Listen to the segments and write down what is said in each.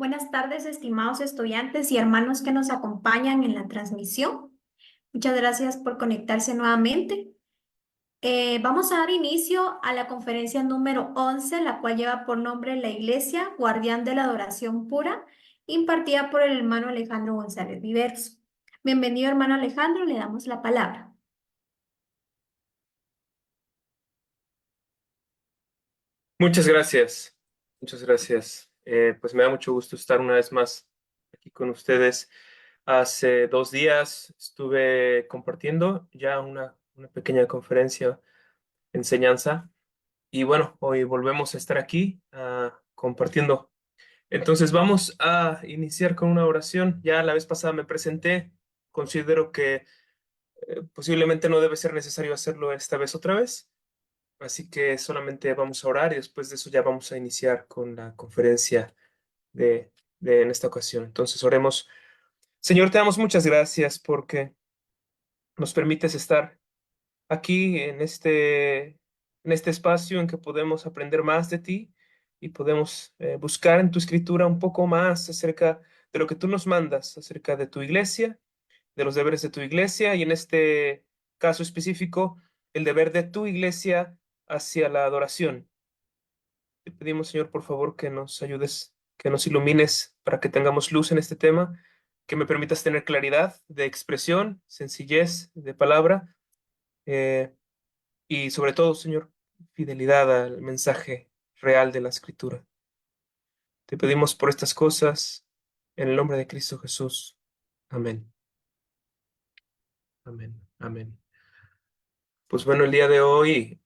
Buenas tardes, estimados estudiantes y hermanos que nos acompañan en la transmisión. Muchas gracias por conectarse nuevamente. Vamos a dar inicio a la conferencia número 11, la cual lleva por nombre La Iglesia, Guardián de la Adoración Pura, impartida por el hermano Alejandro González Viveros. Bienvenido, hermano Alejandro, le damos la palabra. Muchas gracias, muchas gracias. Pues me da mucho gusto estar una vez más aquí con ustedes. Hace 2 días estuve compartiendo ya una pequeña conferencia, enseñanza, y bueno, hoy volvemos a estar aquí compartiendo. Entonces vamos a iniciar con una oración. Ya la vez pasada me presenté, considero que posiblemente no debe ser necesario hacerlo esta vez otra vez. Así que solamente vamos a orar y después de eso ya vamos a iniciar con la conferencia en esta ocasión. Entonces oremos. Señor, te damos muchas gracias porque nos permites estar aquí en este espacio en que podemos aprender más de ti y podemos buscar en tu escritura un poco más acerca de lo que tú nos mandas, acerca de tu iglesia, de los deberes de tu iglesia y en este caso específico, el deber de tu iglesia hacia la adoración. Te pedimos, Señor, por favor, que nos ayudes, que nos ilumines para que tengamos luz en este tema, que me permitas tener claridad de expresión, sencillez de palabra, eh, y sobre todo, Señor, fidelidad al mensaje real de la Escritura. Te pedimos por estas cosas en el nombre de Cristo Jesús. Amén. Amén. Amén. Pues bueno, el día de hoy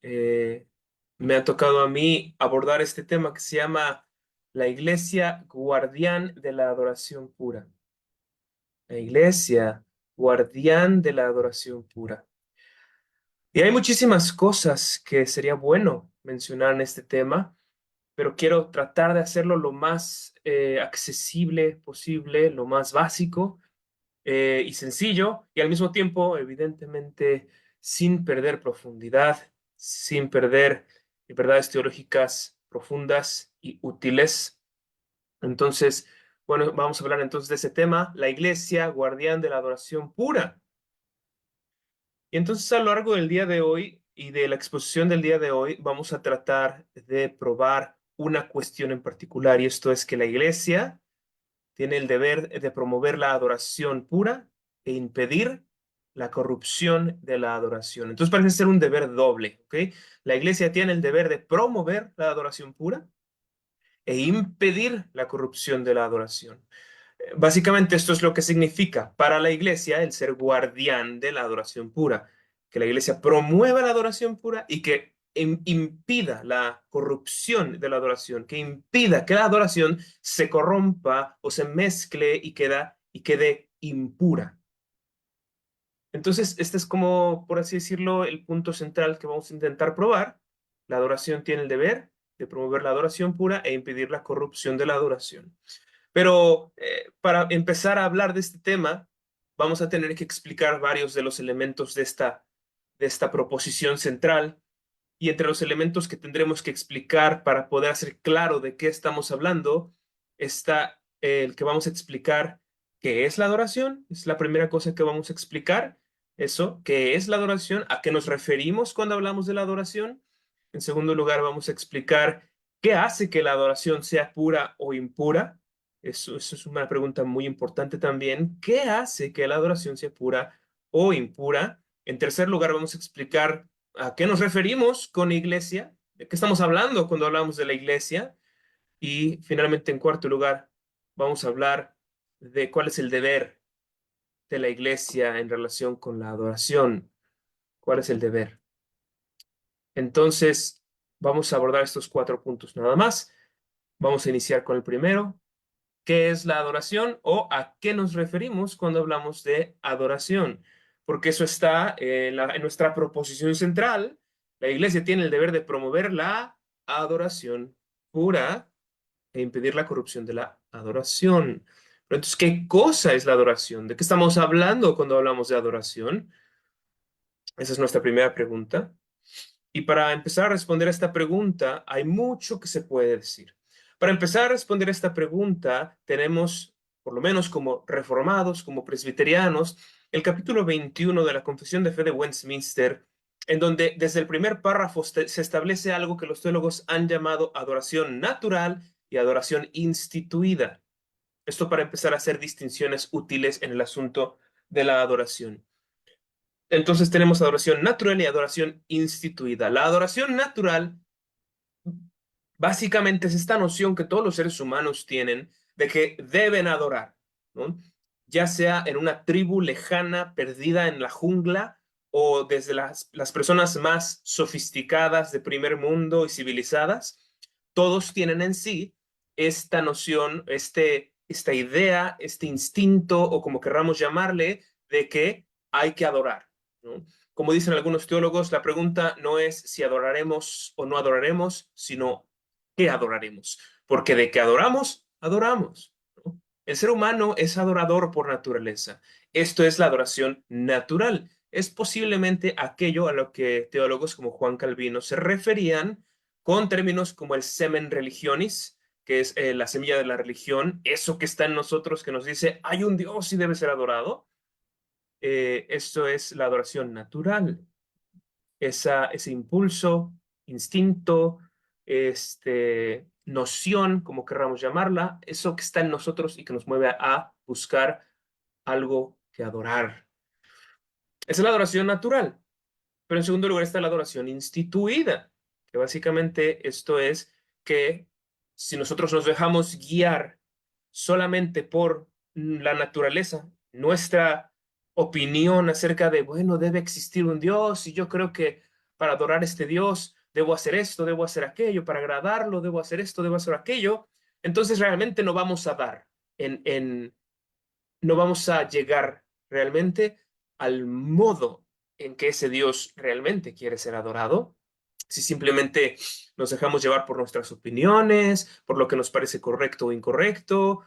me ha tocado a mí abordar este tema que se llama la Iglesia Guardián de la Adoración Pura. La Iglesia Guardián de la Adoración Pura. Y hay muchísimas cosas que sería bueno mencionar en este tema, pero quiero tratar de hacerlo lo más accesible posible, lo más básico y sencillo, y al mismo tiempo, evidentemente, sin perder profundidad, sin perder verdades teológicas profundas y útiles. Entonces, bueno, vamos a hablar entonces de ese tema, la iglesia, guardián de la adoración pura. Y entonces a lo largo del día de hoy y de la exposición del día de hoy, vamos a tratar de probar una cuestión en particular, y esto es que la iglesia tiene el deber de promover la adoración pura e impedir la corrupción de la adoración. Entonces parece ser un deber doble, ¿ok? La iglesia tiene el deber de promover la adoración pura e impedir la corrupción de la adoración. Básicamente esto es lo que significa para la iglesia el ser guardián de la adoración pura, que la iglesia promueva la adoración pura y que impida la corrupción de la adoración, que impida que la adoración se corrompa o se mezcle y quede impura. Entonces, este es como, por así decirlo, el punto central que vamos a intentar probar. La adoración tiene el deber de promover la adoración pura e impedir la corrupción de la adoración. Pero para empezar a hablar de este tema, vamos a tener que explicar varios de los elementos de esta proposición central. Y entre los elementos que tendremos que explicar para poder hacer claro de qué estamos hablando, está el que vamos a explicar qué es la adoración. Es la primera cosa que vamos a explicar. Eso, qué es la adoración, a qué nos referimos cuando hablamos de la adoración. En segundo lugar, vamos a explicar qué hace que la adoración sea pura o impura. Eso es una pregunta muy importante también. ¿Qué hace que la adoración sea pura o impura? En tercer lugar, vamos a explicar a qué nos referimos con iglesia, de qué estamos hablando cuando hablamos de la iglesia. Y finalmente, en cuarto lugar, vamos a hablar de cuál es el deber de la iglesia en relación con la adoración. ¿Cuál es el deber? Entonces, vamos a abordar estos 4 puntos nada más. Vamos a iniciar con el primero. ¿Qué es la adoración o a qué nos referimos cuando hablamos de adoración? Porque eso está en nuestra proposición central. La iglesia tiene el deber de promover la adoración pura e impedir la corrupción de la adoración. Pero entonces, ¿qué cosa es la adoración? ¿De qué estamos hablando cuando hablamos de adoración? Esa es nuestra primera pregunta. Y para empezar a responder a esta pregunta, hay mucho que se puede decir. Para empezar a responder esta pregunta, tenemos, por lo menos como reformados, como presbiterianos, el capítulo 21 de la Confesión de Fe de Westminster, en donde desde el primer párrafo se establece algo que los teólogos han llamado adoración natural y adoración instituida. Esto para empezar a hacer distinciones útiles en el asunto de la adoración. Entonces tenemos adoración natural y adoración instituida. La adoración natural básicamente es esta noción que todos los seres humanos tienen de que deben adorar, ¿no? Ya sea en una tribu lejana, perdida en la jungla, o desde las personas más sofisticadas de primer mundo y civilizadas, todos tienen en sí esta noción, esta idea, este instinto, o como querramos llamarle, de que hay que adorar, ¿no? Como dicen algunos teólogos, la pregunta no es si adoraremos o no adoraremos, sino qué adoraremos. Porque de que adoramos, adoramos, ¿no? El ser humano es adorador por naturaleza. Esto es la adoración natural. Es posiblemente aquello a lo que teólogos como Juan Calvino se referían con términos como el semen religionis, que es la semilla de la religión, eso que está en nosotros que nos dice, hay un Dios y debe ser adorado. Esto es la adoración natural, ese impulso, instinto, noción, como querramos llamarla, eso que está en nosotros y que nos mueve a buscar algo que adorar. Esa es la adoración natural, pero en segundo lugar está la adoración instituida, que básicamente esto es que si nosotros nos dejamos guiar solamente por la naturaleza, nuestra opinión acerca de, bueno, debe existir un Dios y yo creo que para adorar a este Dios debo hacer esto, debo hacer aquello, para agradarlo, debo hacer esto, debo hacer aquello, entonces realmente no vamos a dar, no vamos a llegar realmente al modo en que ese Dios realmente quiere ser adorado si simplemente nos dejamos llevar por nuestras opiniones, por lo que nos parece correcto o incorrecto.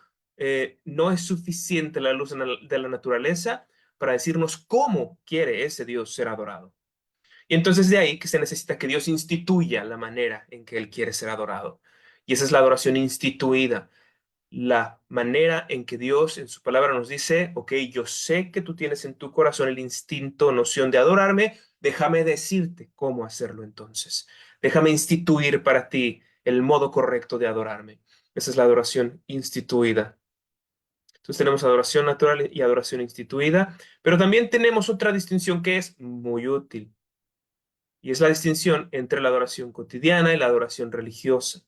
No es suficiente la luz de la naturaleza para decirnos cómo quiere ese Dios ser adorado. Y entonces de ahí que se necesita que Dios instituya la manera en que Él quiere ser adorado. Y esa es la adoración instituida, la manera en que Dios en su palabra nos dice, ok, yo sé que tú tienes en tu corazón el instinto, noción de adorarme, déjame decirte cómo hacerlo entonces. Déjame instituir para ti el modo correcto de adorarme. Esa es la adoración instituida. Entonces tenemos adoración natural y adoración instituida, pero también tenemos otra distinción que es muy útil, y es la distinción entre la adoración cotidiana y la adoración religiosa.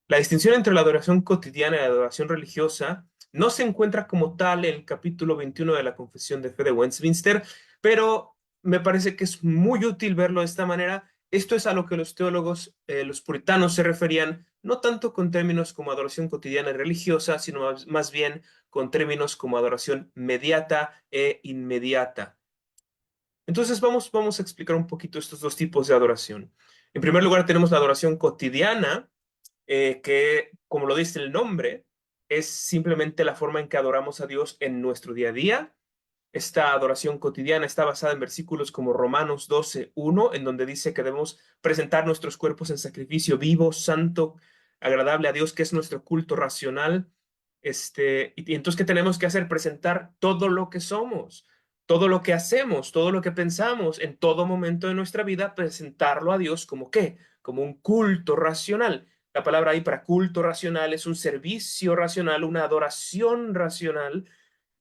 La distinción entre la adoración cotidiana y la adoración religiosa no se encuentra como tal en el capítulo 21 de la Confesión de Fe de Westminster, pero me parece que es muy útil verlo de esta manera. Esto es a lo que los teólogos, los puritanos, se referían, no tanto con términos como adoración cotidiana y religiosa, sino más bien con términos como adoración mediata e inmediata. Entonces vamos a explicar un poquito estos dos tipos de adoración. En primer lugar, tenemos la adoración cotidiana, que, como lo dice el nombre, es simplemente la forma en que adoramos a Dios en nuestro día a día. Esta adoración cotidiana está basada en versículos como Romanos 12:1, en donde dice que debemos presentar nuestros cuerpos en sacrificio vivo, santo, agradable a Dios, que es nuestro culto racional. Y entonces, ¿qué tenemos que hacer? Presentar todo lo que somos, todo lo que hacemos, todo lo que pensamos en todo momento de nuestra vida, presentarlo a Dios como ¿qué? Como un culto racional. La palabra ahí para culto racional es un servicio racional, una adoración racional.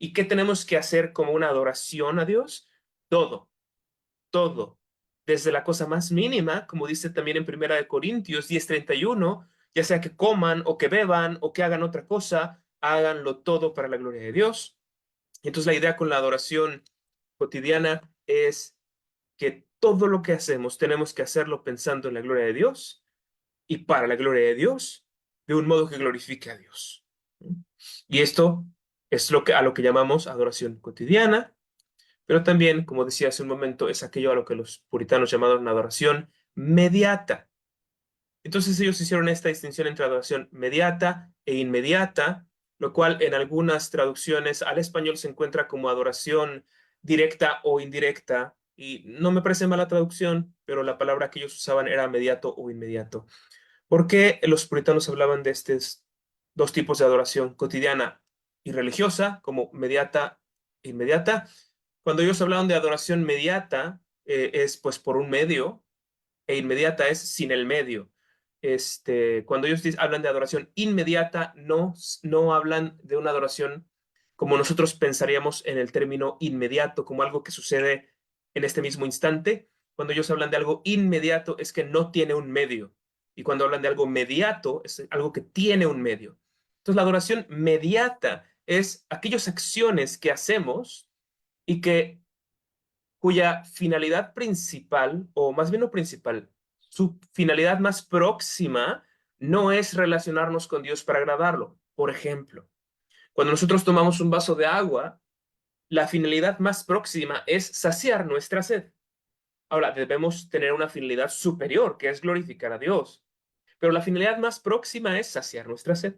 ¿Y qué tenemos que hacer como una adoración a Dios? Todo, todo. Desde la cosa más mínima, como dice también en Primera de Corintios 10:31, ya sea que coman o que beban o que hagan otra cosa, háganlo todo para la gloria de Dios. Entonces la idea con la adoración cotidiana es que todo lo que hacemos tenemos que hacerlo pensando en la gloria de Dios y para la gloria de Dios, de un modo que glorifique a Dios. Y esto es a lo que llamamos adoración cotidiana, pero también, como decía hace un momento, es aquello a lo que los puritanos llamaron adoración mediata. Entonces ellos hicieron esta distinción entre adoración mediata e inmediata, lo cual en algunas traducciones al español se encuentra como adoración directa o indirecta, y no me parece mala traducción, pero la palabra que ellos usaban era mediato o inmediato. ¿Por qué los puritanos hablaban de estos dos tipos de adoración, cotidiana y religiosa, como mediata e inmediata? Cuando ellos hablaban de adoración mediata, es pues por un medio, e inmediata es sin el medio. Cuando ellos hablan de adoración inmediata, no hablan de una adoración como nosotros pensaríamos en el término inmediato, como algo que sucede en este mismo instante. Cuando ellos hablan de algo inmediato, es que no tiene un medio. Y cuando hablan de algo mediato, es algo que tiene un medio. Entonces, la adoración mediata es aquellas acciones que hacemos y que cuya finalidad principal, o más bien no principal, su finalidad más próxima no es relacionarnos con Dios para agradarlo. Por ejemplo, cuando nosotros tomamos un vaso de agua, la finalidad más próxima es saciar nuestra sed. Ahora, debemos tener una finalidad superior, que es glorificar a Dios, pero la finalidad más próxima es saciar nuestra sed.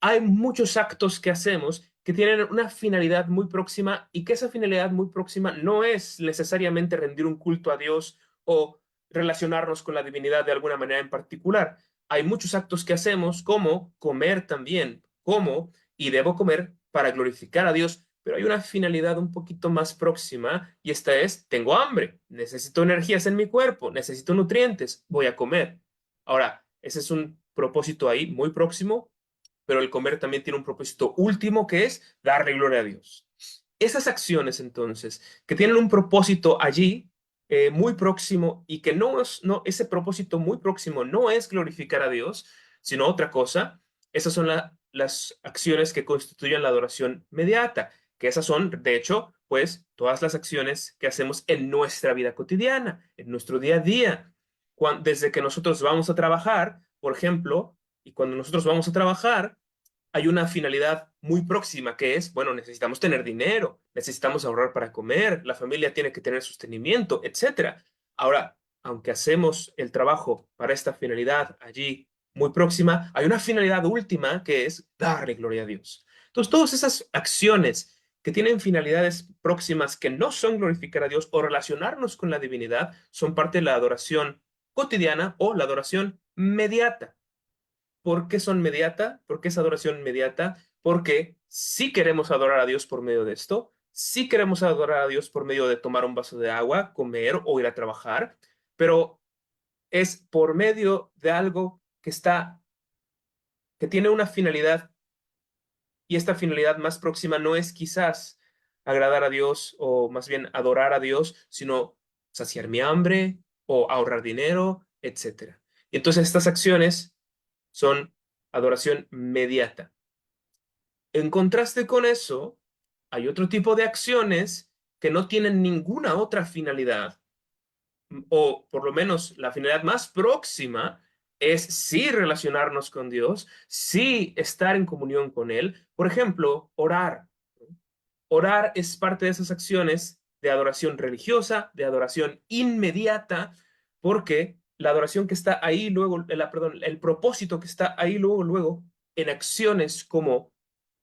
Hay muchos actos que hacemos que tienen una finalidad muy próxima y que esa finalidad muy próxima no es necesariamente rendir un culto a Dios o relacionarnos con la divinidad de alguna manera en particular. Hay muchos actos que hacemos, como comer también, como y debo comer para glorificar a Dios, pero hay una finalidad un poquito más próxima y esta es, tengo hambre, necesito energías en mi cuerpo, necesito nutrientes, voy a comer. Ahora, ese es un propósito ahí muy próximo, pero el comer también tiene un propósito último que es darle gloria a Dios. Esas acciones entonces, que tienen un propósito allí muy próximo y que ese propósito muy próximo no es glorificar a Dios, sino otra cosa, esas son las acciones que constituyen la adoración mediata, que esas son, de hecho, pues todas las acciones que hacemos en nuestra vida cotidiana, en nuestro día a día. Desde que nosotros vamos a trabajar, por ejemplo, y cuando nosotros vamos a trabajar, hay una finalidad muy próxima que es, bueno, necesitamos tener dinero, necesitamos ahorrar para comer, la familia tiene que tener sostenimiento, etcétera. Ahora, aunque hacemos el trabajo para esta finalidad allí muy próxima, hay una finalidad última que es darle gloria a Dios. Entonces, todas esas acciones que tienen finalidades próximas que no son glorificar a Dios o relacionarnos con la divinidad son parte de la adoración cotidiana o la adoración mediata. ¿Por qué son mediata? ¿Por qué es adoración mediata? Porque sí queremos adorar a Dios por medio de esto, sí queremos adorar a Dios por medio de tomar un vaso de agua, comer o ir a trabajar, pero es por medio de algo que tiene una finalidad, y esta finalidad más próxima no es quizás agradar a Dios o más bien adorar a Dios, sino saciar mi hambre o ahorrar dinero, etcétera. Y entonces estas acciones son adoración mediata. En contraste con eso, hay otro tipo de acciones que no tienen ninguna otra finalidad, o por lo menos la finalidad más próxima es sí relacionarnos con Dios, sí estar en comunión con Él. Por ejemplo, orar. Orar es parte de esas acciones de adoración religiosa, de adoración inmediata, porque la adoración que está ahí luego, perdón, el propósito que está ahí luego, en acciones como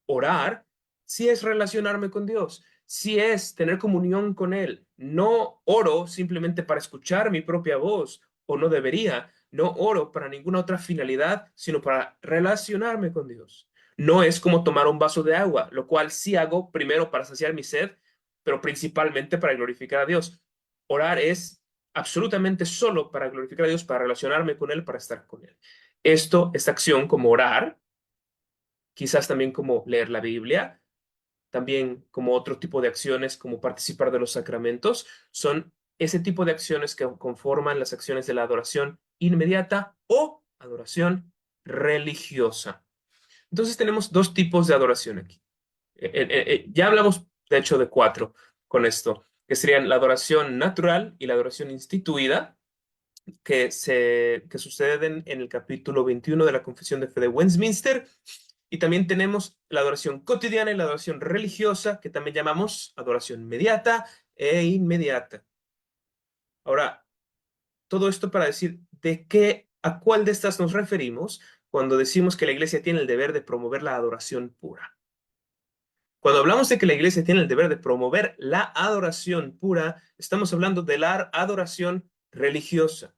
orar, sí es relacionarme con Dios, sí es tener comunión con Él. No oro simplemente para escuchar mi propia voz, o no debería, no oro para ninguna otra finalidad, sino para relacionarme con Dios. No es como tomar un vaso de agua, lo cual sí hago primero para saciar mi sed, pero principalmente para glorificar a Dios. Orar es absolutamente solo para glorificar a Dios, para relacionarme con Él, para estar con Él. Esta acción como orar, quizás también como leer la Biblia, también como otro tipo de acciones como participar de los sacramentos, son ese tipo de acciones que conforman las acciones de la adoración inmediata o adoración religiosa. Entonces tenemos dos tipos de adoración aquí. Ya hablamos, de hecho, de cuatro con esto, que serían la adoración natural y la adoración instituida, que suceden en el capítulo 21 de la Confesión de Fe de Westminster. Y también tenemos la adoración cotidiana y la adoración religiosa, que también llamamos adoración mediata e inmediata. Ahora, todo esto para decir a cuál de estas nos referimos cuando decimos que la iglesia tiene el deber de promover la adoración pura. Cuando hablamos de que la iglesia tiene el deber de promover la adoración pura, estamos hablando de la adoración religiosa.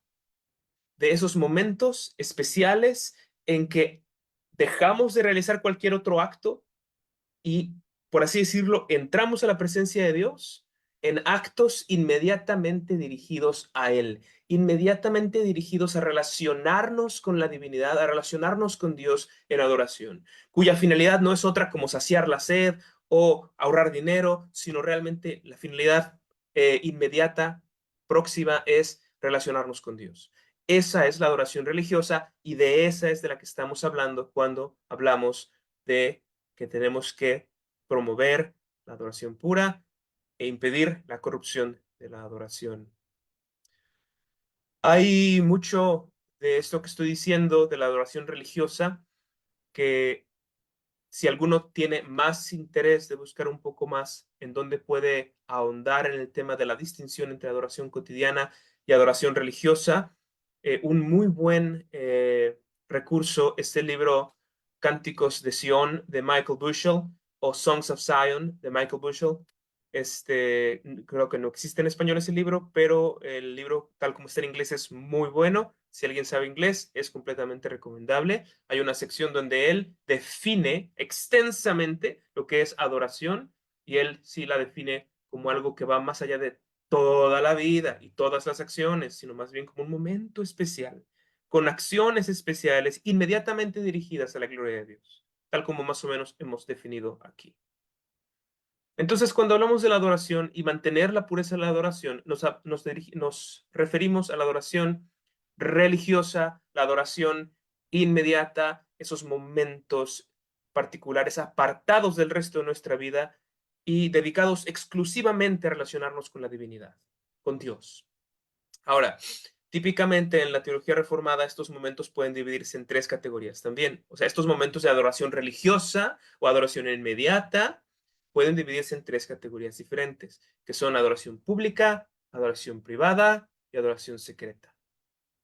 de esos momentos especiales en que dejamos de realizar cualquier otro acto y, por así decirlo, entramos a la presencia de Dios en actos inmediatamente dirigidos a Él, inmediatamente dirigidos a relacionarnos con la divinidad, a relacionarnos con Dios en adoración, cuya finalidad no es otra como saciar la sed o ahorrar dinero, sino realmente la finalidad inmediata, próxima, es relacionarnos con Dios. Esa es la adoración religiosa y de esa es de la que estamos hablando cuando hablamos de que tenemos que promover la adoración pura e impedir la corrupción de la adoración. Hay mucho de esto que estoy diciendo de la adoración religiosa que si alguno tiene más interés de buscar un poco más en dónde puede ahondar en el tema de la distinción entre adoración cotidiana y adoración religiosa, un muy buen recurso es el libro Cánticos de Sion de Michael Bushell o Songs of Zion de Michael Bushell. Creo que no existe en español ese libro, pero el libro tal como está en inglés es muy bueno. Si alguien sabe inglés, es completamente recomendable. Hay una sección donde él define extensamente lo que es adoración y él sí la define como algo que va más allá de toda la vida y todas las acciones, sino más bien como un momento especial, con acciones especiales inmediatamente dirigidas a la gloria de Dios, tal como más o menos hemos definido aquí. Entonces, cuando hablamos de la adoración y mantener la pureza de la adoración, nos referimos a la adoración religiosa, la adoración inmediata, esos momentos particulares apartados del resto de nuestra vida y dedicados exclusivamente a relacionarnos con la divinidad, con Dios. Ahora, típicamente en la teología reformada estos momentos pueden dividirse en tres categorías también. O sea, estos momentos de adoración religiosa o adoración inmediata pueden dividirse en tres categorías diferentes, que son adoración pública, adoración privada y adoración secreta.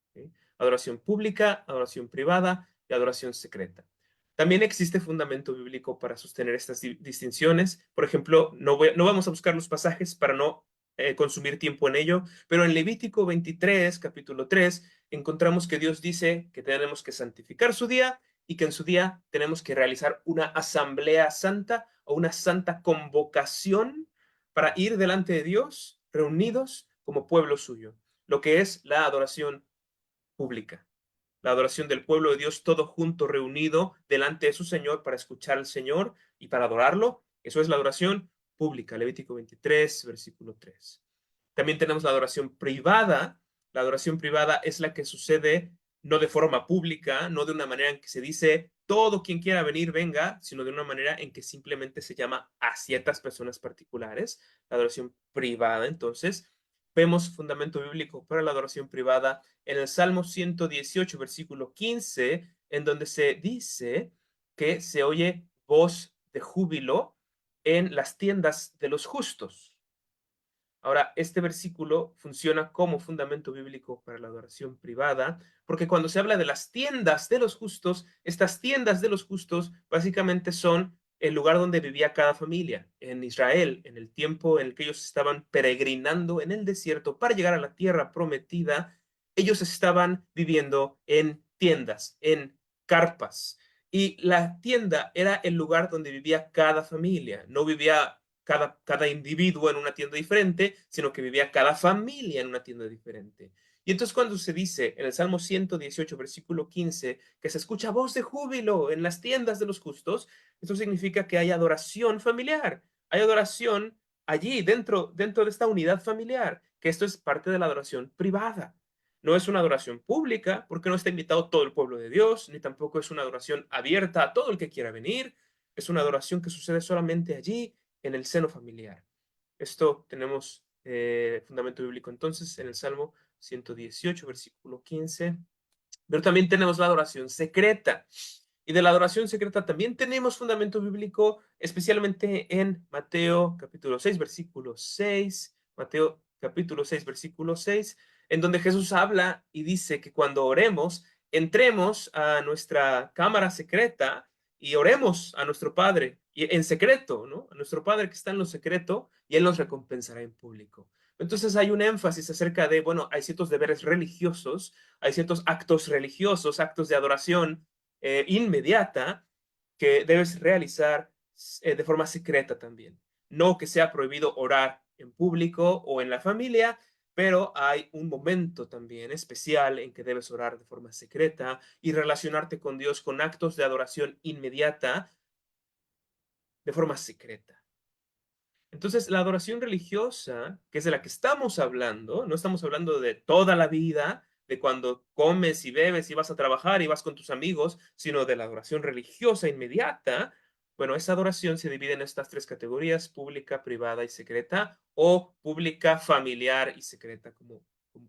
¿Ok? Adoración pública, adoración privada y adoración secreta. También existe fundamento bíblico para sostener estas distinciones. Por ejemplo, no vamos a buscar los pasajes para no consumir tiempo en ello, pero en Levítico 23, capítulo 3, encontramos que Dios dice que tenemos que santificar su día y que en su día tenemos que realizar una asamblea santa o una santa convocación para ir delante de Dios reunidos como pueblo suyo, lo que es la adoración pública, la adoración del pueblo de Dios todo junto, reunido delante de su Señor para escuchar al Señor y para adorarlo. Eso es la adoración pública, Levítico 23, versículo 3. También tenemos la adoración privada. La adoración privada es la que sucede no de forma pública, no de una manera en que se dice todo quien quiera venir venga, sino de una manera en que simplemente se llama a ciertas personas particulares. La adoración privada, entonces, vemos fundamento bíblico para la adoración privada en el Salmo 118, versículo 15, en donde se dice que se oye voz de júbilo en las tiendas de los justos. Ahora, este versículo funciona como fundamento bíblico para la adoración privada, porque cuando se habla de las tiendas de los justos, estas tiendas de los justos básicamente son el lugar donde vivía cada familia en Israel, en el tiempo en el que ellos estaban peregrinando en el desierto para llegar a la tierra prometida. Ellos estaban viviendo en tiendas, en carpas. Y la tienda era el lugar donde vivía cada familia. No vivía cada individuo en una tienda diferente, sino que vivía cada familia en una tienda diferente. Y entonces cuando se dice en el Salmo 118, versículo 15, que se escucha voz de júbilo en las tiendas de los justos, esto significa que hay adoración familiar, hay adoración allí, dentro de esta unidad familiar, que esto es parte de la adoración privada. No es una adoración pública, porque no está invitado todo el pueblo de Dios, ni tampoco es una adoración abierta a todo el que quiera venir. Es una adoración que sucede solamente allí, en el seno familiar. Esto tenemos fundamento bíblico entonces en el Salmo 118, versículo 15. Pero también tenemos la adoración secreta. Y de la adoración secreta también tenemos fundamento bíblico, especialmente en Mateo capítulo 6, versículo 6. Mateo capítulo 6, versículo 6, en donde Jesús habla y dice que cuando oremos, entremos a nuestra cámara secreta y oremos a nuestro Padre y en secreto, ¿no? A nuestro Padre que está en lo secreto y Él nos recompensará en público. Entonces hay un énfasis acerca de, bueno, hay ciertos deberes religiosos, hay ciertos actos religiosos, actos de adoración inmediata que debes realizar de forma secreta también. No que sea prohibido orar en público o en la familia, pero hay un momento también especial en que debes orar de forma secreta y relacionarte con Dios con actos de adoración inmediata de forma secreta. Entonces, la adoración religiosa, que es de la que estamos hablando, no estamos hablando de toda la vida, de cuando comes y bebes y vas a trabajar y vas con tus amigos, sino de la adoración religiosa inmediata. Bueno, esa adoración se divide en estas tres categorías: pública, privada y secreta, o pública, familiar y secreta, como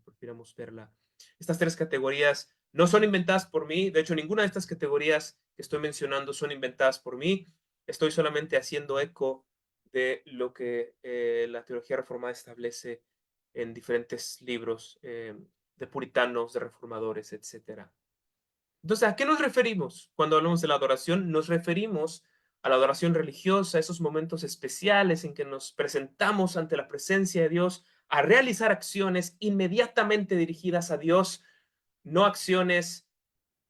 prefiramos verla. Estas tres categorías no son inventadas por mí, de hecho, ninguna de estas categorías que estoy mencionando son inventadas por mí. Estoy solamente haciendo eco de lo que la teología reformada establece en diferentes libros de puritanos, de reformadores, etcétera. Entonces, ¿a qué nos referimos cuando hablamos de la adoración? Nos referimos a la adoración religiosa, esos momentos especiales en que nos presentamos ante la presencia de Dios a realizar acciones inmediatamente dirigidas a Dios, no acciones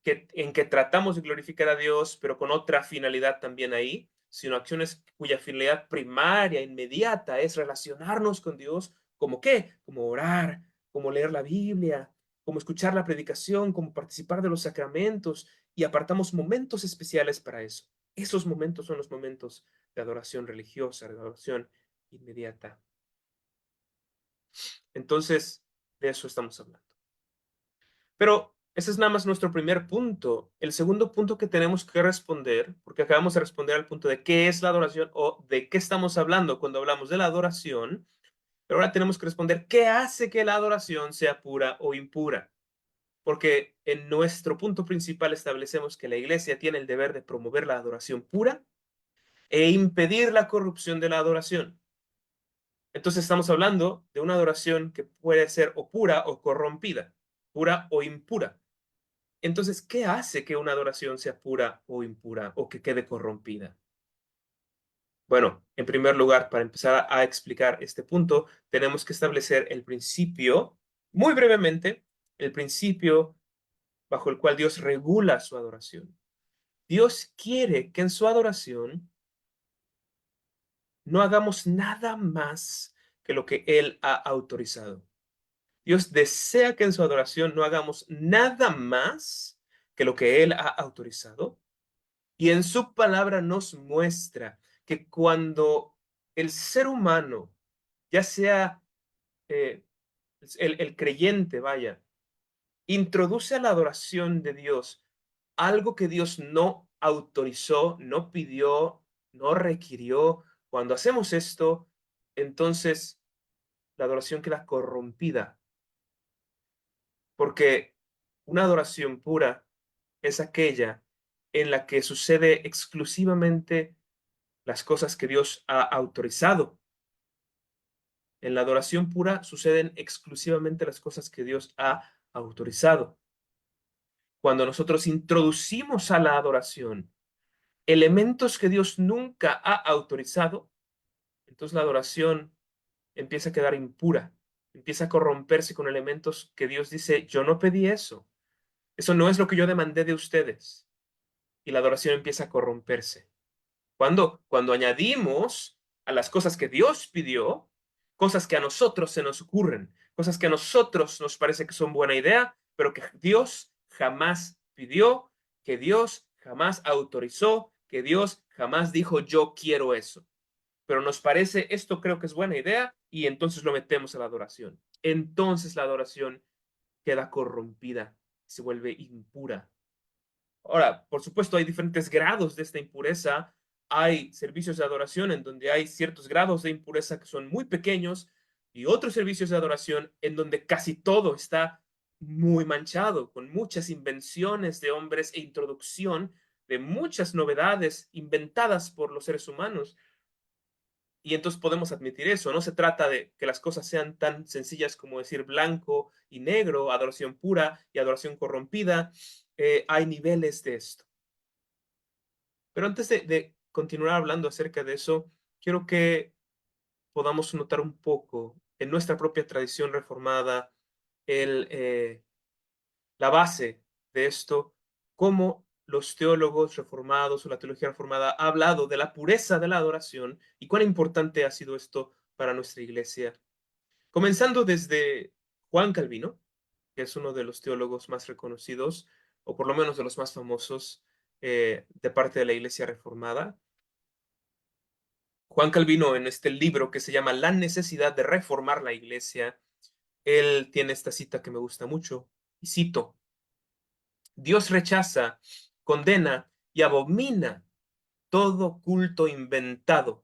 en que tratamos de glorificar a Dios, pero con otra finalidad también ahí, sino acciones cuya finalidad primaria, inmediata, es relacionarnos con Dios. ¿Como qué? Como orar, como leer la Biblia, como escuchar la predicación, como participar de los sacramentos, y apartamos momentos especiales para eso. Esos momentos son los momentos de adoración religiosa, de adoración inmediata. Entonces, de eso estamos hablando. Pero ese es nada más nuestro primer punto. El segundo punto que tenemos que responder, porque acabamos de responder al punto de qué es la adoración o de qué estamos hablando cuando hablamos de la adoración, pero ahora tenemos que responder qué hace que la adoración sea pura o impura. Porque en nuestro punto principal establecemos que la iglesia tiene el deber de promover la adoración pura e impedir la corrupción de la adoración. Entonces estamos hablando de una adoración que puede ser o pura o corrompida, pura o impura. Entonces, ¿qué hace que una adoración sea pura o impura o que quede corrompida? Bueno, en primer lugar, para empezar a explicar este punto, tenemos que establecer el principio, muy brevemente, el principio bajo el cual Dios regula su adoración. Dios quiere que en su adoración no hagamos nada más que lo que Él ha autorizado. Dios desea que en su adoración no hagamos nada más que lo que Él ha autorizado. Y en su palabra nos muestra que cuando el ser humano, ya sea eh, el creyente, vaya, introduce a la adoración de Dios algo que Dios no autorizó, no pidió, no requirió, cuando hacemos esto, entonces la adoración queda corrompida, porque una adoración pura es aquella en la que sucede exclusivamente las cosas que Dios ha autorizado. En la adoración pura suceden exclusivamente las cosas que Dios ha autorizado. Cuando nosotros introducimos a la adoración elementos que Dios nunca ha autorizado, entonces la adoración empieza a quedar impura, empieza a corromperse con elementos que Dios dice, yo no pedí eso, eso no es lo que yo demandé de ustedes. Y la adoración empieza a corromperse. Cuando añadimos a las cosas que Dios pidió, cosas que a nosotros se nos ocurren, cosas que a nosotros nos parece que son buena idea, pero que Dios jamás pidió, que Dios jamás autorizó, que Dios jamás dijo yo quiero eso. Pero nos parece esto creo que es buena idea y entonces lo metemos a la adoración. Entonces la adoración queda corrompida, se vuelve impura. Ahora, por supuesto, hay diferentes grados de esta impureza. Hay servicios de adoración en donde hay ciertos grados de impureza que son muy pequeños y otros servicios de adoración en donde casi todo está muy manchado, con muchas invenciones de hombres e introducción de muchas novedades inventadas por los seres humanos. Y entonces podemos admitir eso. No se trata de que las cosas sean tan sencillas como decir blanco y negro, adoración pura y adoración corrompida. Hay niveles de esto. Pero antes de continuar hablando acerca de eso, quiero que podamos notar un poco en nuestra propia tradición reformada la base de esto, cómo los teólogos reformados o la teología reformada ha hablado de la pureza de la adoración y cuán importante ha sido esto para nuestra iglesia. Comenzando desde Juan Calvino, que es uno de los teólogos más reconocidos, o por lo menos de los más famosos de parte de la iglesia reformada. Juan Calvino, en este libro que se llama La necesidad de reformar la iglesia, él tiene esta cita que me gusta mucho, y cito: Dios rechaza, condena y abomina todo culto inventado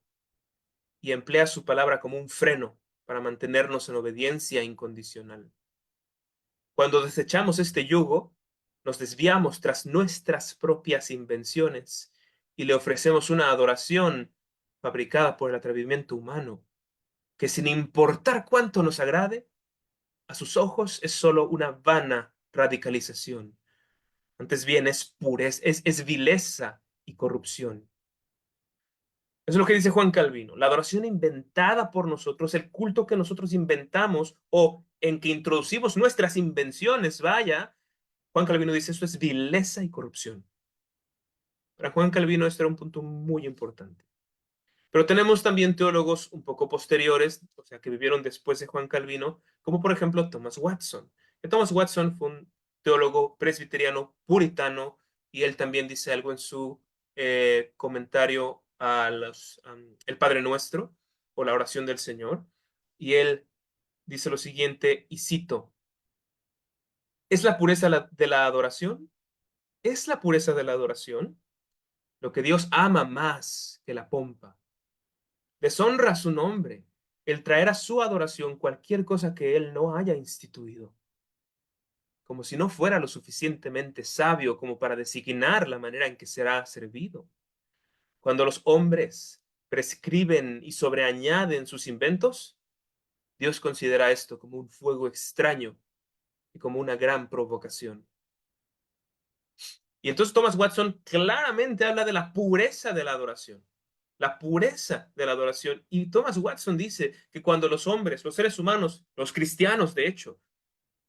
y emplea su palabra como un freno para mantenernos en obediencia incondicional. Cuando desechamos este yugo, nos desviamos tras nuestras propias invenciones y le ofrecemos una adoración fabricada por el atrevimiento humano, que sin importar cuánto nos agrade, a sus ojos es solo una vana radicalización. Antes bien, es pureza, es vileza y corrupción. Eso es lo que dice Juan Calvino. La adoración inventada por nosotros, el culto que nosotros inventamos o en que introducimos nuestras invenciones, vaya, Juan Calvino dice, esto es vileza y corrupción. Para Juan Calvino esto era un punto muy importante. Pero tenemos también teólogos un poco posteriores, o sea, que vivieron después de Juan Calvino, como por ejemplo Thomas Watson. Que Thomas Watson fue un teólogo presbiteriano puritano y él también dice algo en su comentario a el Padre Nuestro o la oración del Señor. Y él dice lo siguiente, y cito: ¿Es la pureza de la adoración? ¿Es la pureza de la adoración lo que Dios ama más que la pompa? Deshonra su nombre el traer a su adoración cualquier cosa que Él no haya instituido, como si no fuera lo suficientemente sabio como para designar la manera en que será servido. Cuando los hombres prescriben y sobreañaden sus inventos, Dios considera esto como un fuego extraño y como una gran provocación. Y entonces Thomas Watson claramente habla de la pureza de la adoración. La pureza de la adoración. Y Thomas Watson dice que cuando los hombres, los seres humanos, los cristianos, de hecho,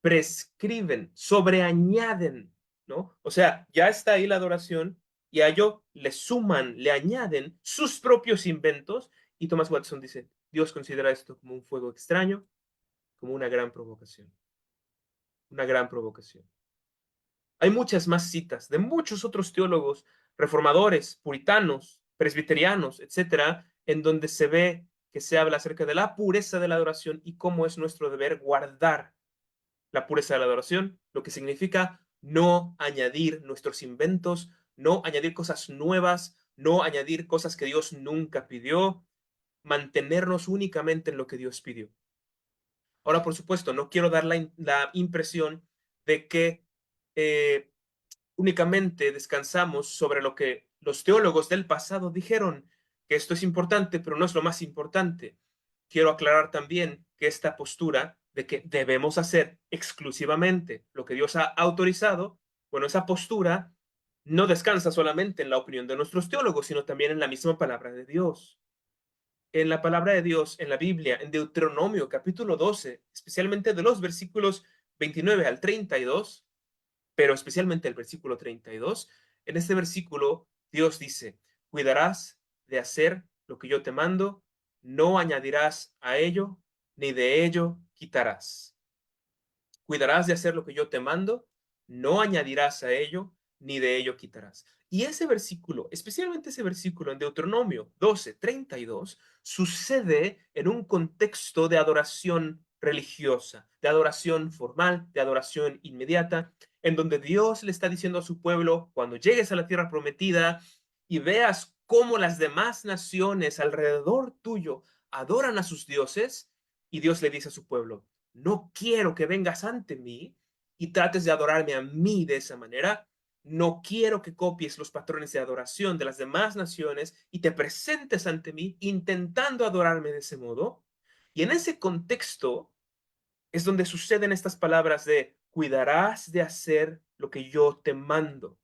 prescriben, sobreañaden, ¿no? O sea, ya está ahí la adoración y a ello le suman, le añaden sus propios inventos. Y Thomas Watson dice, Dios considera esto como un fuego extraño, como una gran provocación. Una gran provocación. Hay muchas más citas de muchos otros teólogos, reformadores, puritanos, presbiterianos, etcétera, en donde se ve que se habla acerca de la pureza de la adoración y cómo es nuestro deber guardar la pureza de la adoración, lo que significa no añadir nuestros inventos, no añadir cosas nuevas, no añadir cosas que Dios nunca pidió, mantenernos únicamente en lo que Dios pidió. Ahora, por supuesto, no quiero dar la impresión de que únicamente descansamos sobre lo que los teólogos del pasado dijeron, que esto es importante, pero no es lo más importante. Quiero aclarar también que esta postura de que debemos hacer exclusivamente lo que Dios ha autorizado, bueno, esa postura no descansa solamente en la opinión de nuestros teólogos, sino también en la misma palabra de Dios. En la palabra de Dios, en la Biblia, en Deuteronomio capítulo 12, especialmente de los versículos 29 al 32, pero especialmente el versículo 32. En este versículo Dios dice, cuidarás de hacer lo que yo te mando, no añadirás a ello, ni de ello quitarás. Cuidarás de hacer lo que yo te mando, no añadirás a ello, ni de ello quitarás. Y ese versículo, especialmente ese versículo en Deuteronomio 12:32, sucede en un contexto de adoración religiosa, de adoración formal, de adoración inmediata, en donde Dios le está diciendo a su pueblo, cuando llegues a la tierra prometida y veas cómo las demás naciones alrededor tuyo adoran a sus dioses, y Dios le dice a su pueblo, no quiero que vengas ante mí y trates de adorarme a mí de esa manera. No quiero que copies los patrones de adoración de las demás naciones y te presentes ante mí intentando adorarme de ese modo. Y en ese contexto es donde suceden estas palabras de cuidarás de hacer lo que yo te mando.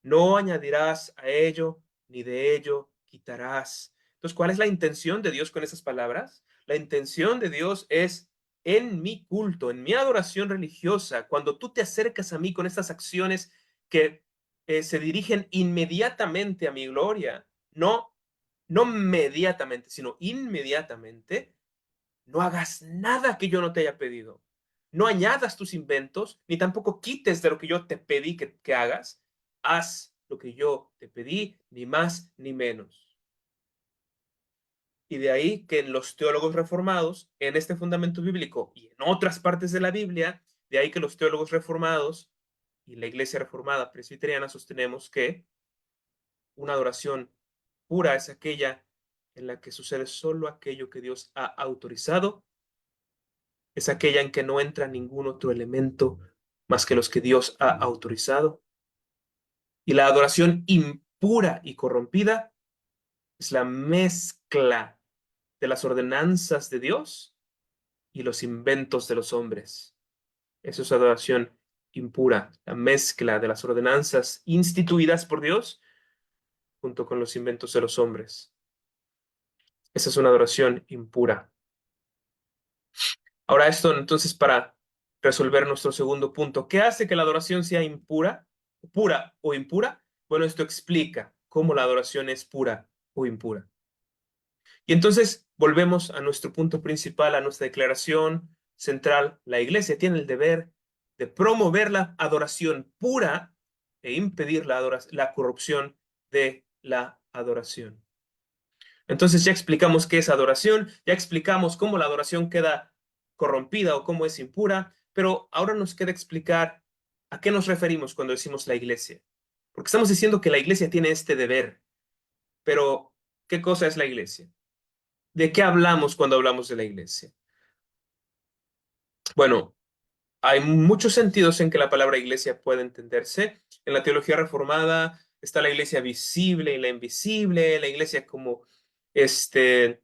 No añadirás a ello, ni de ello quitarás. Entonces, ¿cuál es la intención de Dios con esas palabras? La intención de Dios es en mi culto, en mi adoración religiosa, cuando tú te acercas a mí con estas acciones que se dirigen inmediatamente a mi gloria, no inmediatamente, sino inmediatamente, no hagas nada que yo no te haya pedido. No añadas tus inventos, ni tampoco quites de lo que yo te pedí que hagas. Haz lo que yo te pedí, ni más ni menos. Y de ahí que en los teólogos reformados, en este fundamento bíblico y en otras partes de la Biblia, de ahí que los teólogos reformados y la iglesia reformada presbiteriana sostenemos que una adoración pura es aquella en la que sucede solo aquello que Dios ha autorizado, es aquella en que no entra ningún otro elemento más que los que Dios ha autorizado. Y la adoración impura y corrompida es la mezcla de las ordenanzas de Dios y los inventos de los hombres. Eso es adoración impura, la mezcla de las ordenanzas instituidas por Dios junto con los inventos de los hombres. Esa es una adoración impura. Ahora esto entonces para resolver nuestro segundo punto. ¿Qué hace que la adoración sea impura, pura o impura? Bueno, esto explica cómo la adoración es pura o impura. Y entonces volvemos a nuestro punto principal, a nuestra declaración central. La iglesia tiene el deber de promover la adoración pura e impedir la corrupción de la adoración. Entonces ya explicamos qué es adoración, ya explicamos cómo la adoración queda corrompida o cómo es impura, pero ahora nos queda explicar a qué nos referimos cuando decimos la iglesia. Porque estamos diciendo que la iglesia tiene este deber, pero ¿qué cosa es la iglesia? ¿De qué hablamos cuando hablamos de la iglesia? Bueno, hay muchos sentidos en que la palabra iglesia puede entenderse. En la teología reformada está la iglesia visible y la invisible, la iglesia como este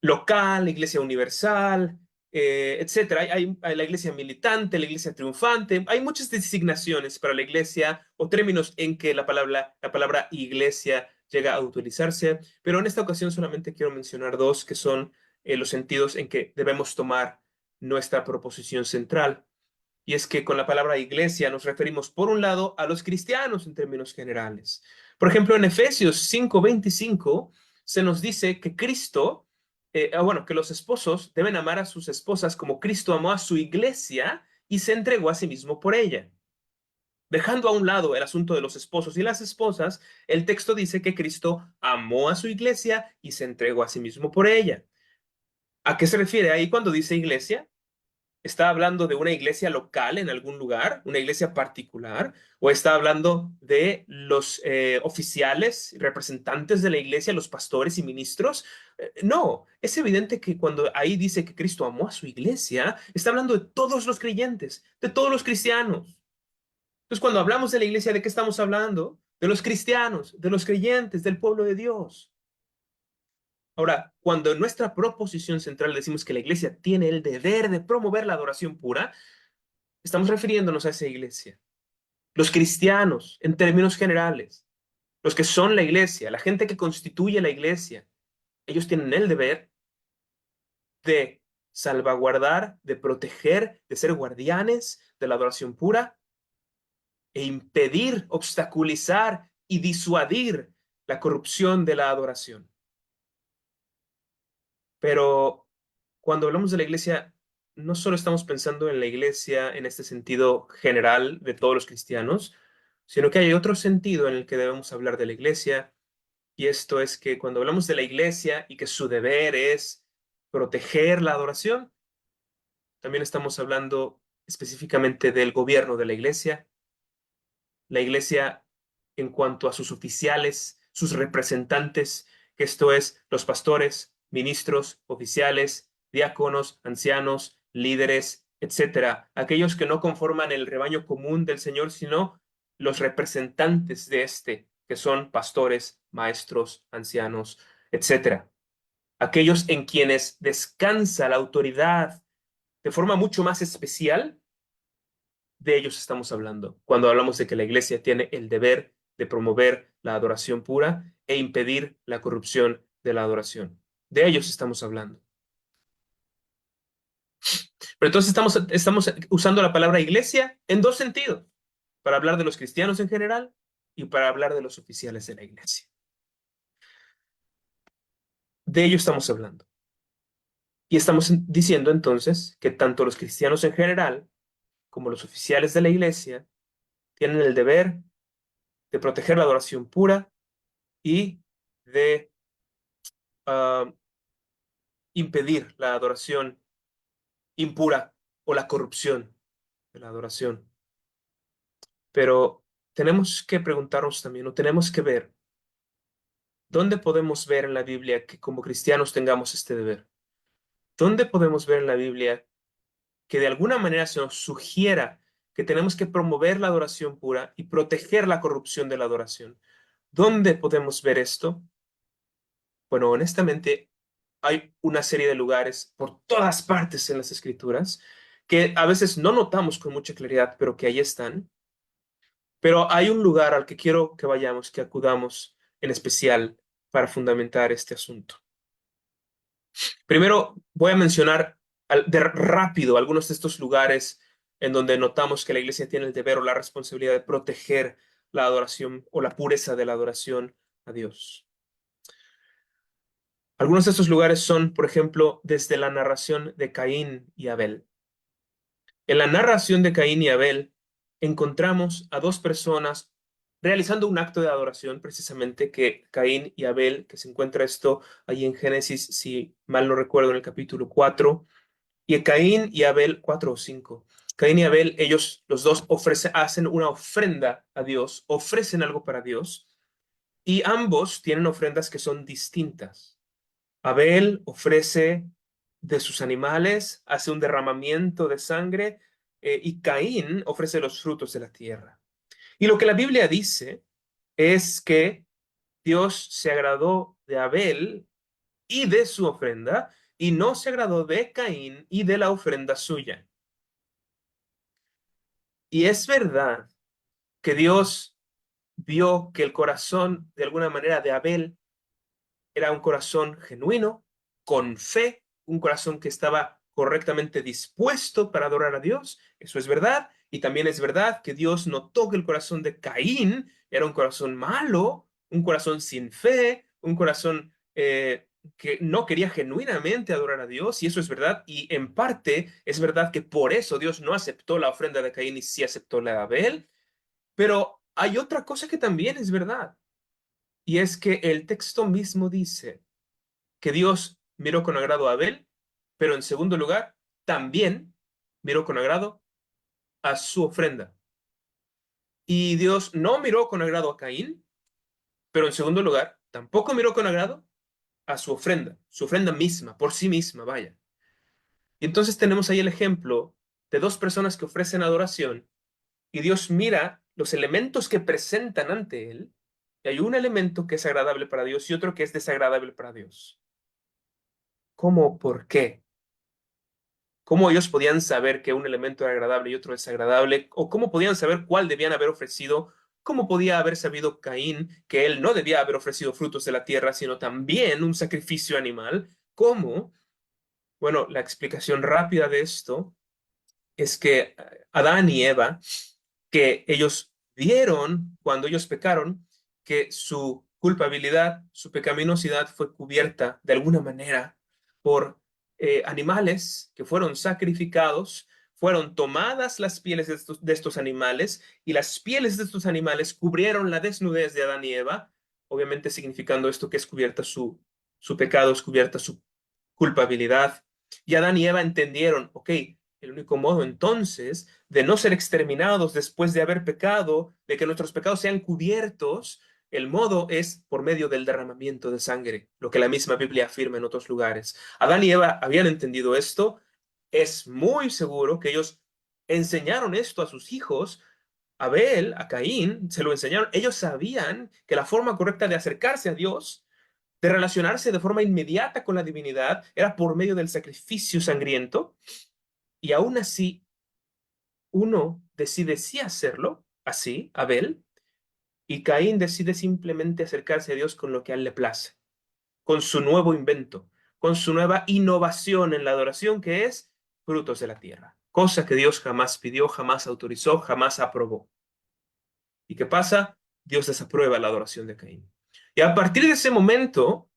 local, la iglesia universal, etcétera. Hay la iglesia militante, la iglesia triunfante. Hay muchas designaciones para la iglesia o términos en que la palabra iglesia llega a utilizarse, pero en esta ocasión solamente quiero mencionar dos que son los sentidos en que debemos tomar nuestra proposición central. Y es que con la palabra iglesia nos referimos, por un lado, a los cristianos en términos generales. Por ejemplo, en Efesios 5:25 se nos dice que Cristo, bueno, que los esposos deben amar a sus esposas como Cristo amó a su iglesia y se entregó a sí mismo por ella. Dejando a un lado el asunto de los esposos y las esposas, el texto dice que Cristo amó a su iglesia y se entregó a sí mismo por ella. ¿A qué se refiere ahí cuando dice iglesia? ¿Está hablando de una iglesia local en algún lugar, una iglesia particular? ¿O está hablando de los oficiales, representantes de la iglesia, los pastores y ministros? No, es evidente que cuando ahí dice que Cristo amó a su iglesia, está hablando de todos los creyentes, de todos los cristianos. Entonces, cuando hablamos de la iglesia, ¿de qué estamos hablando? De los cristianos, de los creyentes, del pueblo de Dios. Ahora, cuando en nuestra proposición central decimos que la iglesia tiene el deber de promover la adoración pura, estamos refiriéndonos a esa iglesia. Los cristianos, en términos generales, los que son la iglesia, la gente que constituye la iglesia, ellos tienen el deber de salvaguardar, de proteger, de ser guardianes de la adoración pura e impedir, obstaculizar y disuadir la corrupción de la adoración. Pero cuando hablamos de la iglesia, no solo estamos pensando en la iglesia en este sentido general de todos los cristianos, sino que hay otro sentido en el que debemos hablar de la iglesia, y esto es que cuando hablamos de la iglesia y que su deber es proteger la adoración, también estamos hablando específicamente del gobierno de la iglesia. La iglesia en cuanto a sus oficiales, sus representantes, que esto es los pastores, ministros, oficiales, diáconos, ancianos, líderes, etcétera, aquellos que no conforman el rebaño común del Señor, sino los representantes de este, que son pastores, maestros, ancianos, etcétera. Aquellos en quienes descansa la autoridad de forma mucho más especial, de ellos estamos hablando cuando hablamos de que la iglesia tiene el deber de promover la adoración pura e impedir la corrupción de la adoración. De ellos estamos hablando. Pero entonces estamos usando la palabra iglesia en dos sentidos, para hablar de los cristianos en general y para hablar de los oficiales de la iglesia. De ello estamos hablando. Y estamos diciendo entonces que tanto los cristianos en general como los oficiales de la iglesia tienen el deber de proteger la adoración pura y de ah, impedir la adoración impura o la corrupción de la adoración. Pero tenemos que preguntarnos también, o tenemos que ver, ¿dónde podemos ver en la Biblia que como cristianos tengamos este deber? ¿Dónde podemos ver en la Biblia que de alguna manera se nos sugiera que tenemos que promover la adoración pura y proteger la corrupción de la adoración? ¿Dónde podemos ver esto? Bueno, honestamente, hay una serie de lugares por todas partes en las Escrituras que a veces no notamos con mucha claridad, pero que ahí están. Pero hay un lugar al que quiero que vayamos, que acudamos en especial para fundamentar este asunto. Primero voy a mencionar de rápido algunos de estos lugares en donde notamos que la iglesia tiene el deber o la responsabilidad de proteger la adoración o la pureza de la adoración a Dios. Algunos de estos lugares son, por ejemplo, desde la narración de Caín y Abel. En la narración de Caín y Abel encontramos a dos personas realizando un acto de adoración, precisamente que Caín y Abel, que se encuentra esto ahí en Génesis, si mal no recuerdo, en el capítulo 4, y Caín y Abel, 4 o 5. Caín y Abel, ellos los dos hacen una ofrenda a Dios, ofrecen algo para Dios, y ambos tienen ofrendas que son distintas. Abel ofrece de sus animales, hace un derramamiento de sangre, y Caín ofrece los frutos de la tierra. Y lo que la Biblia dice es que Dios se agradó de Abel y de su ofrenda, y no se agradó de Caín y de la ofrenda suya. Y es verdad que Dios vio que el corazón, de alguna manera, de Abel era un corazón genuino, con fe, un corazón que estaba correctamente dispuesto para adorar a Dios. Eso es verdad. Y también es verdad que Dios notó que el corazón de Caín era un corazón malo, un corazón sin fe, un corazón que no quería genuinamente adorar a Dios. Y eso es verdad. Y en parte es verdad que por eso Dios no aceptó la ofrenda de Caín y sí aceptó la de Abel. Pero hay otra cosa que también es verdad. Y es que el texto mismo dice que Dios miró con agrado a Abel, pero en segundo lugar, también miró con agrado a su ofrenda. Y Dios no miró con agrado a Caín, pero en segundo lugar, tampoco miró con agrado a su ofrenda misma, por sí misma, vaya. Y entonces tenemos ahí el ejemplo de dos personas que ofrecen adoración y Dios mira los elementos que presentan ante Él, y hay un elemento que es agradable para Dios y otro que es desagradable para Dios. ¿Cómo? ¿Por qué? ¿Cómo ellos podían saber que un elemento era agradable y otro desagradable? ¿O cómo podían saber cuál debían haber ofrecido? ¿Cómo podía haber sabido Caín que él no debía haber ofrecido frutos de la tierra, sino también un sacrificio animal? ¿Cómo? Bueno, la explicación rápida de esto es que Adán y Eva, que ellos vieron cuando ellos pecaron, que su culpabilidad, su pecaminosidad fue cubierta de alguna manera por animales que fueron sacrificados, fueron tomadas las pieles de estos animales y las pieles de estos animales cubrieron la desnudez de Adán y Eva, obviamente significando esto que es cubierta su pecado, es cubierta su culpabilidad. Y Adán y Eva entendieron, ok, el único modo entonces de no ser exterminados después de haber pecado, de que nuestros pecados sean cubiertos, el modo es por medio del derramamiento de sangre, lo que la misma Biblia afirma en otros lugares. Adán y Eva habían entendido esto. Es muy seguro que ellos enseñaron esto a sus hijos. A Abel, a Caín, se lo enseñaron. Ellos sabían que la forma correcta de acercarse a Dios, de relacionarse de forma inmediata con la divinidad, era por medio del sacrificio sangriento. Y aún así, uno decide sí hacerlo, así, Abel, y Caín decide simplemente acercarse a Dios con lo que a él le place, con su nuevo invento, con su nueva innovación en la adoración, que es frutos de la tierra, cosa que Dios jamás pidió, jamás autorizó, jamás aprobó. ¿Y qué pasa? Dios desaprueba la adoración de Caín. Y a partir de ese momento,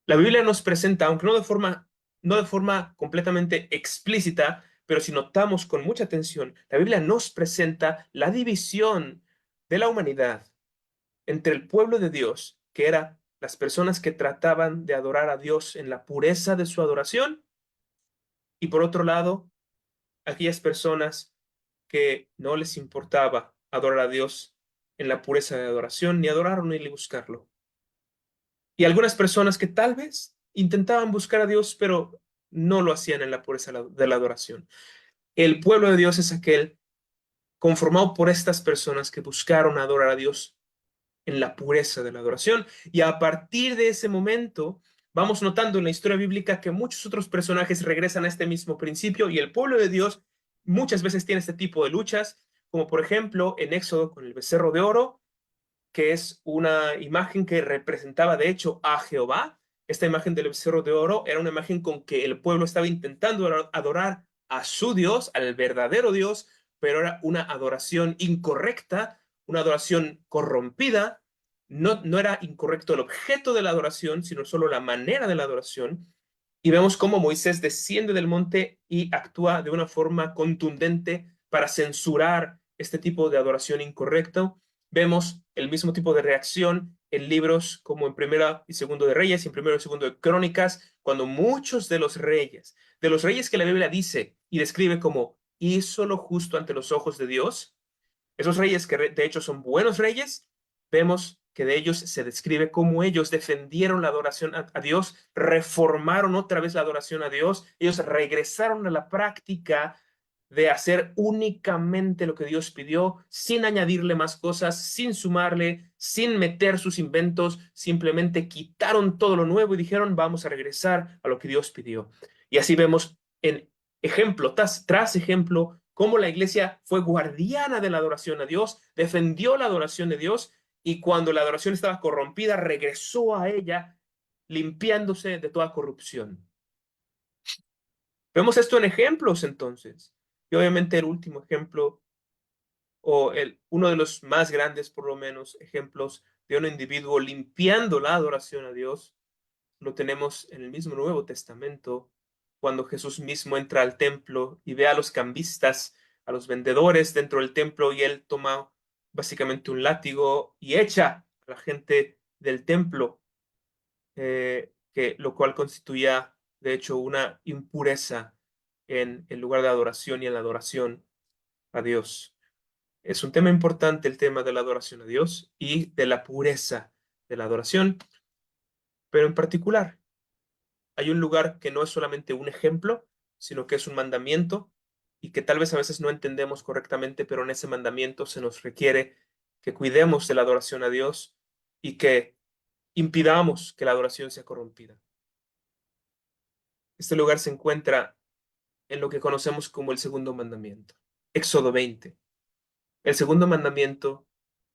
la Biblia nos presenta, aunque no de forma completamente explícita, pero si notamos con mucha atención, la Biblia nos presenta la división de la humanidad entre el pueblo de Dios, que era las personas que trataban de adorar a Dios en la pureza de su adoración, y por otro lado, aquellas personas que no les importaba adorar a Dios en la pureza de adoración, ni adorarlo ni buscarlo. Y algunas personas que tal vez intentaban buscar a Dios, pero no lo hacían en la pureza de la adoración. El pueblo de Dios es aquel conformado por estas personas que buscaron adorar a Dios en la pureza de la adoración. Y a partir de ese momento, vamos notando en la historia bíblica que muchos otros personajes regresan a este mismo principio y el pueblo de Dios muchas veces tiene este tipo de luchas, como por ejemplo en Éxodo con el becerro de oro, que es una imagen que representaba de hecho a Jehová. Esta imagen del becerro de oro era una imagen con que el pueblo estaba intentando adorar a su Dios, al verdadero Dios, pero era una adoración incorrecta, una adoración corrompida. No era incorrecto el objeto de la adoración, sino solo la manera de la adoración. Y vemos cómo Moisés desciende del monte y actúa de una forma contundente para censurar este tipo de adoración incorrecta. Vemos el mismo tipo de reacción en libros como en Primera y Segundo de Reyes y en Primero y Segundo de Crónicas, cuando muchos de los reyes que la Biblia dice y describe como hizo lo justo ante los ojos de Dios, esos reyes que de hecho son buenos reyes, vemos que de ellos se describe cómo ellos defendieron la adoración a Dios, reformaron otra vez la adoración a Dios, ellos regresaron a la práctica de hacer únicamente lo que Dios pidió, sin añadirle más cosas, sin sumarle, sin meter sus inventos, simplemente quitaron todo lo nuevo y dijeron, vamos a regresar a lo que Dios pidió. Y así vemos en ejemplo tras ejemplo cómo la iglesia fue guardiana de la adoración a Dios, defendió la adoración de Dios y cuando la adoración estaba corrompida, regresó a ella limpiándose de toda corrupción. Vemos esto en ejemplos entonces. Y obviamente el último ejemplo, uno de los más grandes por lo menos ejemplos de un individuo limpiando la adoración a Dios, lo tenemos en el mismo Nuevo Testamento, cuando Jesús mismo entra al templo y ve a los cambistas, a los vendedores dentro del templo, y él toma básicamente un látigo y echa a la gente del templo, lo cual constituía, de hecho, una impureza en el lugar de adoración y en la adoración a Dios. Es un tema importante el tema de la adoración a Dios y de la pureza de la adoración, pero en particular hay un lugar que no es solamente un ejemplo, sino que es un mandamiento y que tal vez a veces no entendemos correctamente, pero en ese mandamiento se nos requiere que cuidemos de la adoración a Dios y que impidamos que la adoración sea corrompida. Este lugar se encuentra en lo que conocemos como el segundo mandamiento, Éxodo 20. El segundo mandamiento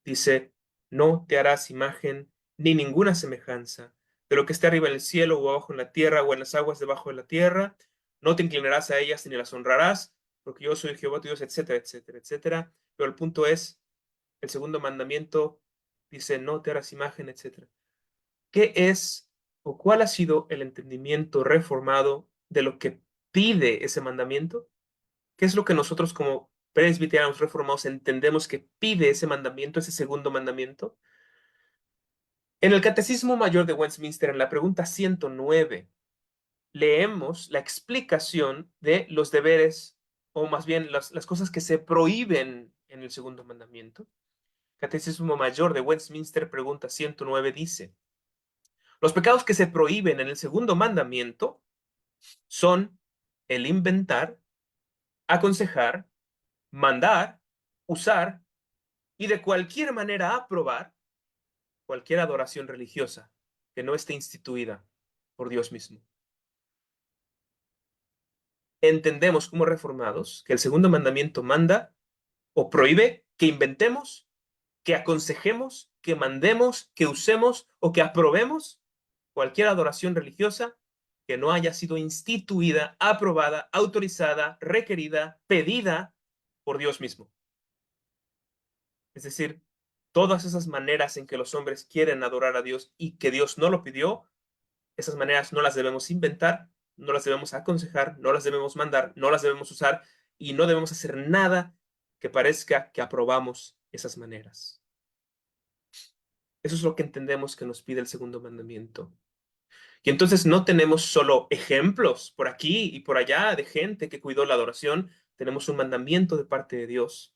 dice, no te harás imagen ni ninguna semejanza de lo que esté arriba en el cielo o abajo en la tierra o en las aguas debajo de la tierra. No te inclinarás a ellas ni las honrarás, porque yo soy Jehová tu Dios, etcétera, etcétera, etcétera. Pero el punto es, el segundo mandamiento dice, no te harás imagen, etcétera. ¿Qué es o cuál ha sido el entendimiento reformado de lo que pide ese mandamiento? ¿Qué es lo que nosotros como presbiterianos reformados entendemos que pide ese mandamiento, ese segundo mandamiento? En el Catecismo Mayor de Westminster, en la pregunta 109, leemos la explicación de los deberes, o más bien las cosas que se prohíben en el segundo mandamiento. Catecismo Mayor de Westminster, pregunta 109, dice, los pecados que se prohíben en el segundo mandamiento son el inventar, aconsejar, mandar, usar y de cualquier manera aprobar cualquier adoración religiosa que no esté instituida por Dios mismo. Entendemos como reformados que el segundo mandamiento manda o prohíbe que inventemos, que aconsejemos, que mandemos, que usemos o que aprobemos cualquier adoración religiosa que no haya sido instituida, aprobada, autorizada, requerida, pedida por Dios mismo. Es decir, todas esas maneras en que los hombres quieren adorar a Dios y que Dios no lo pidió, esas maneras no las debemos inventar, no las debemos aconsejar, no las debemos mandar, no las debemos usar y no debemos hacer nada que parezca que aprobamos esas maneras. Eso es lo que entendemos que nos pide el segundo mandamiento. Y entonces no tenemos solo ejemplos por aquí y por allá de gente que cuidó la adoración, tenemos un mandamiento de parte de Dios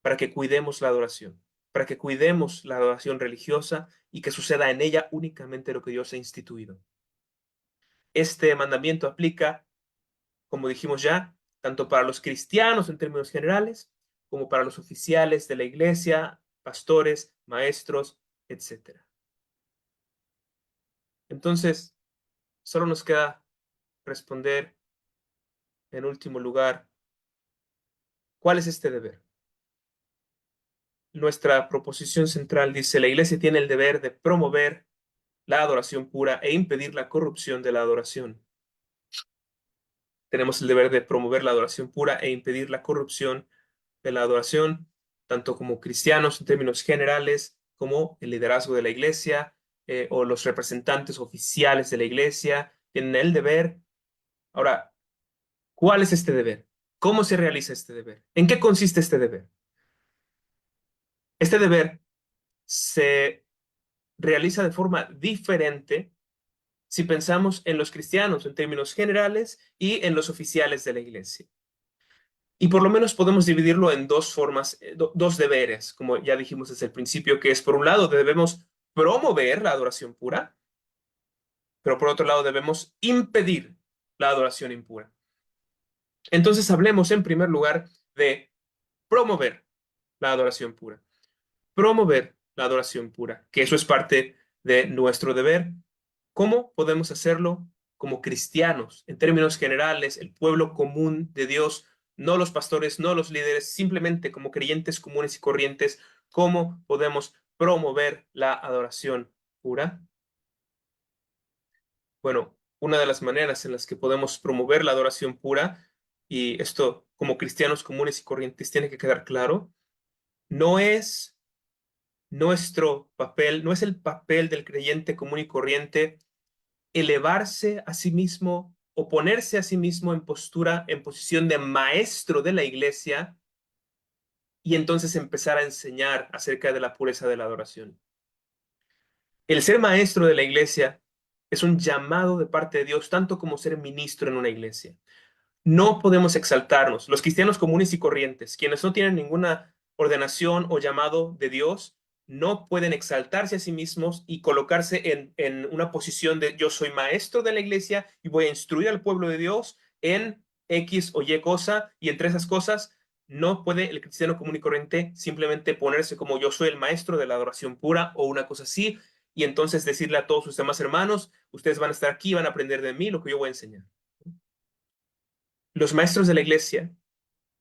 para que cuidemos la adoración, para que cuidemos la adoración religiosa y que suceda en ella únicamente lo que Dios ha instituido. Este mandamiento aplica, como dijimos ya, tanto para los cristianos en términos generales, como para los oficiales de la iglesia, pastores, maestros, etc. Entonces, solo nos queda responder en último lugar, ¿cuál es este deber? Nuestra proposición central dice, la iglesia tiene el deber de promover la adoración pura e impedir la corrupción de la adoración. Tenemos el deber de promover la adoración pura e impedir la corrupción de la adoración, tanto como cristianos en términos generales, como el liderazgo de la iglesia o los representantes oficiales de la iglesia tienen el deber. Ahora, ¿cuál es este deber? ¿Cómo se realiza este deber? ¿En qué consiste este deber? Este deber se realiza de forma diferente si pensamos en los cristianos en términos generales y en los oficiales de la iglesia. Y por lo menos podemos dividirlo en dos formas, dos deberes, como ya dijimos desde el principio, que es por un lado debemos promover la adoración pura, pero por otro lado debemos impedir la adoración impura. Entonces hablemos en primer lugar de promover la adoración pura. Promover la adoración pura, que eso es parte de nuestro deber. ¿Cómo podemos hacerlo como cristianos? En términos generales, el pueblo común de Dios, no los pastores, no los líderes, simplemente como creyentes comunes y corrientes, ¿cómo podemos promover la adoración pura? Bueno, una de las maneras en las que podemos promover la adoración pura, y esto como cristianos comunes y corrientes tiene que quedar claro, no es nuestro papel, no es el papel del creyente común y corriente elevarse a sí mismo o ponerse a sí mismo en postura, en posición de maestro de la iglesia y entonces empezar a enseñar acerca de la pureza de la adoración. El ser maestro de la iglesia es un llamado de parte de Dios, tanto como ser ministro en una iglesia. No podemos exaltarnos. Los cristianos comunes y corrientes, quienes no tienen ninguna ordenación o llamado de Dios, no pueden exaltarse a sí mismos y colocarse en una posición de yo soy maestro de la iglesia y voy a instruir al pueblo de Dios en X o Y cosa, y entre esas cosas no puede el cristiano común y corriente simplemente ponerse como yo soy el maestro de la adoración pura o una cosa así, y entonces decirle a todos sus demás hermanos, ustedes van a estar aquí, van a aprender de mí lo que yo voy a enseñar. Los maestros de la iglesia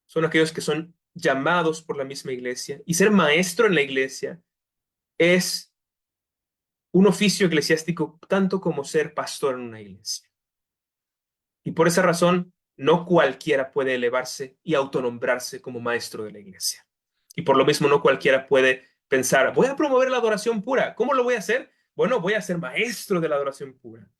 son aquellos que son llamados por la misma iglesia. Y ser maestro en la iglesia es un oficio eclesiástico tanto como ser pastor en una iglesia. Y por esa razón, no cualquiera puede elevarse y autonombrarse como maestro de la iglesia. Y por lo mismo, no cualquiera puede pensar, voy a promover la adoración pura. ¿Cómo lo voy a hacer? Bueno, voy a ser maestro de la adoración pura.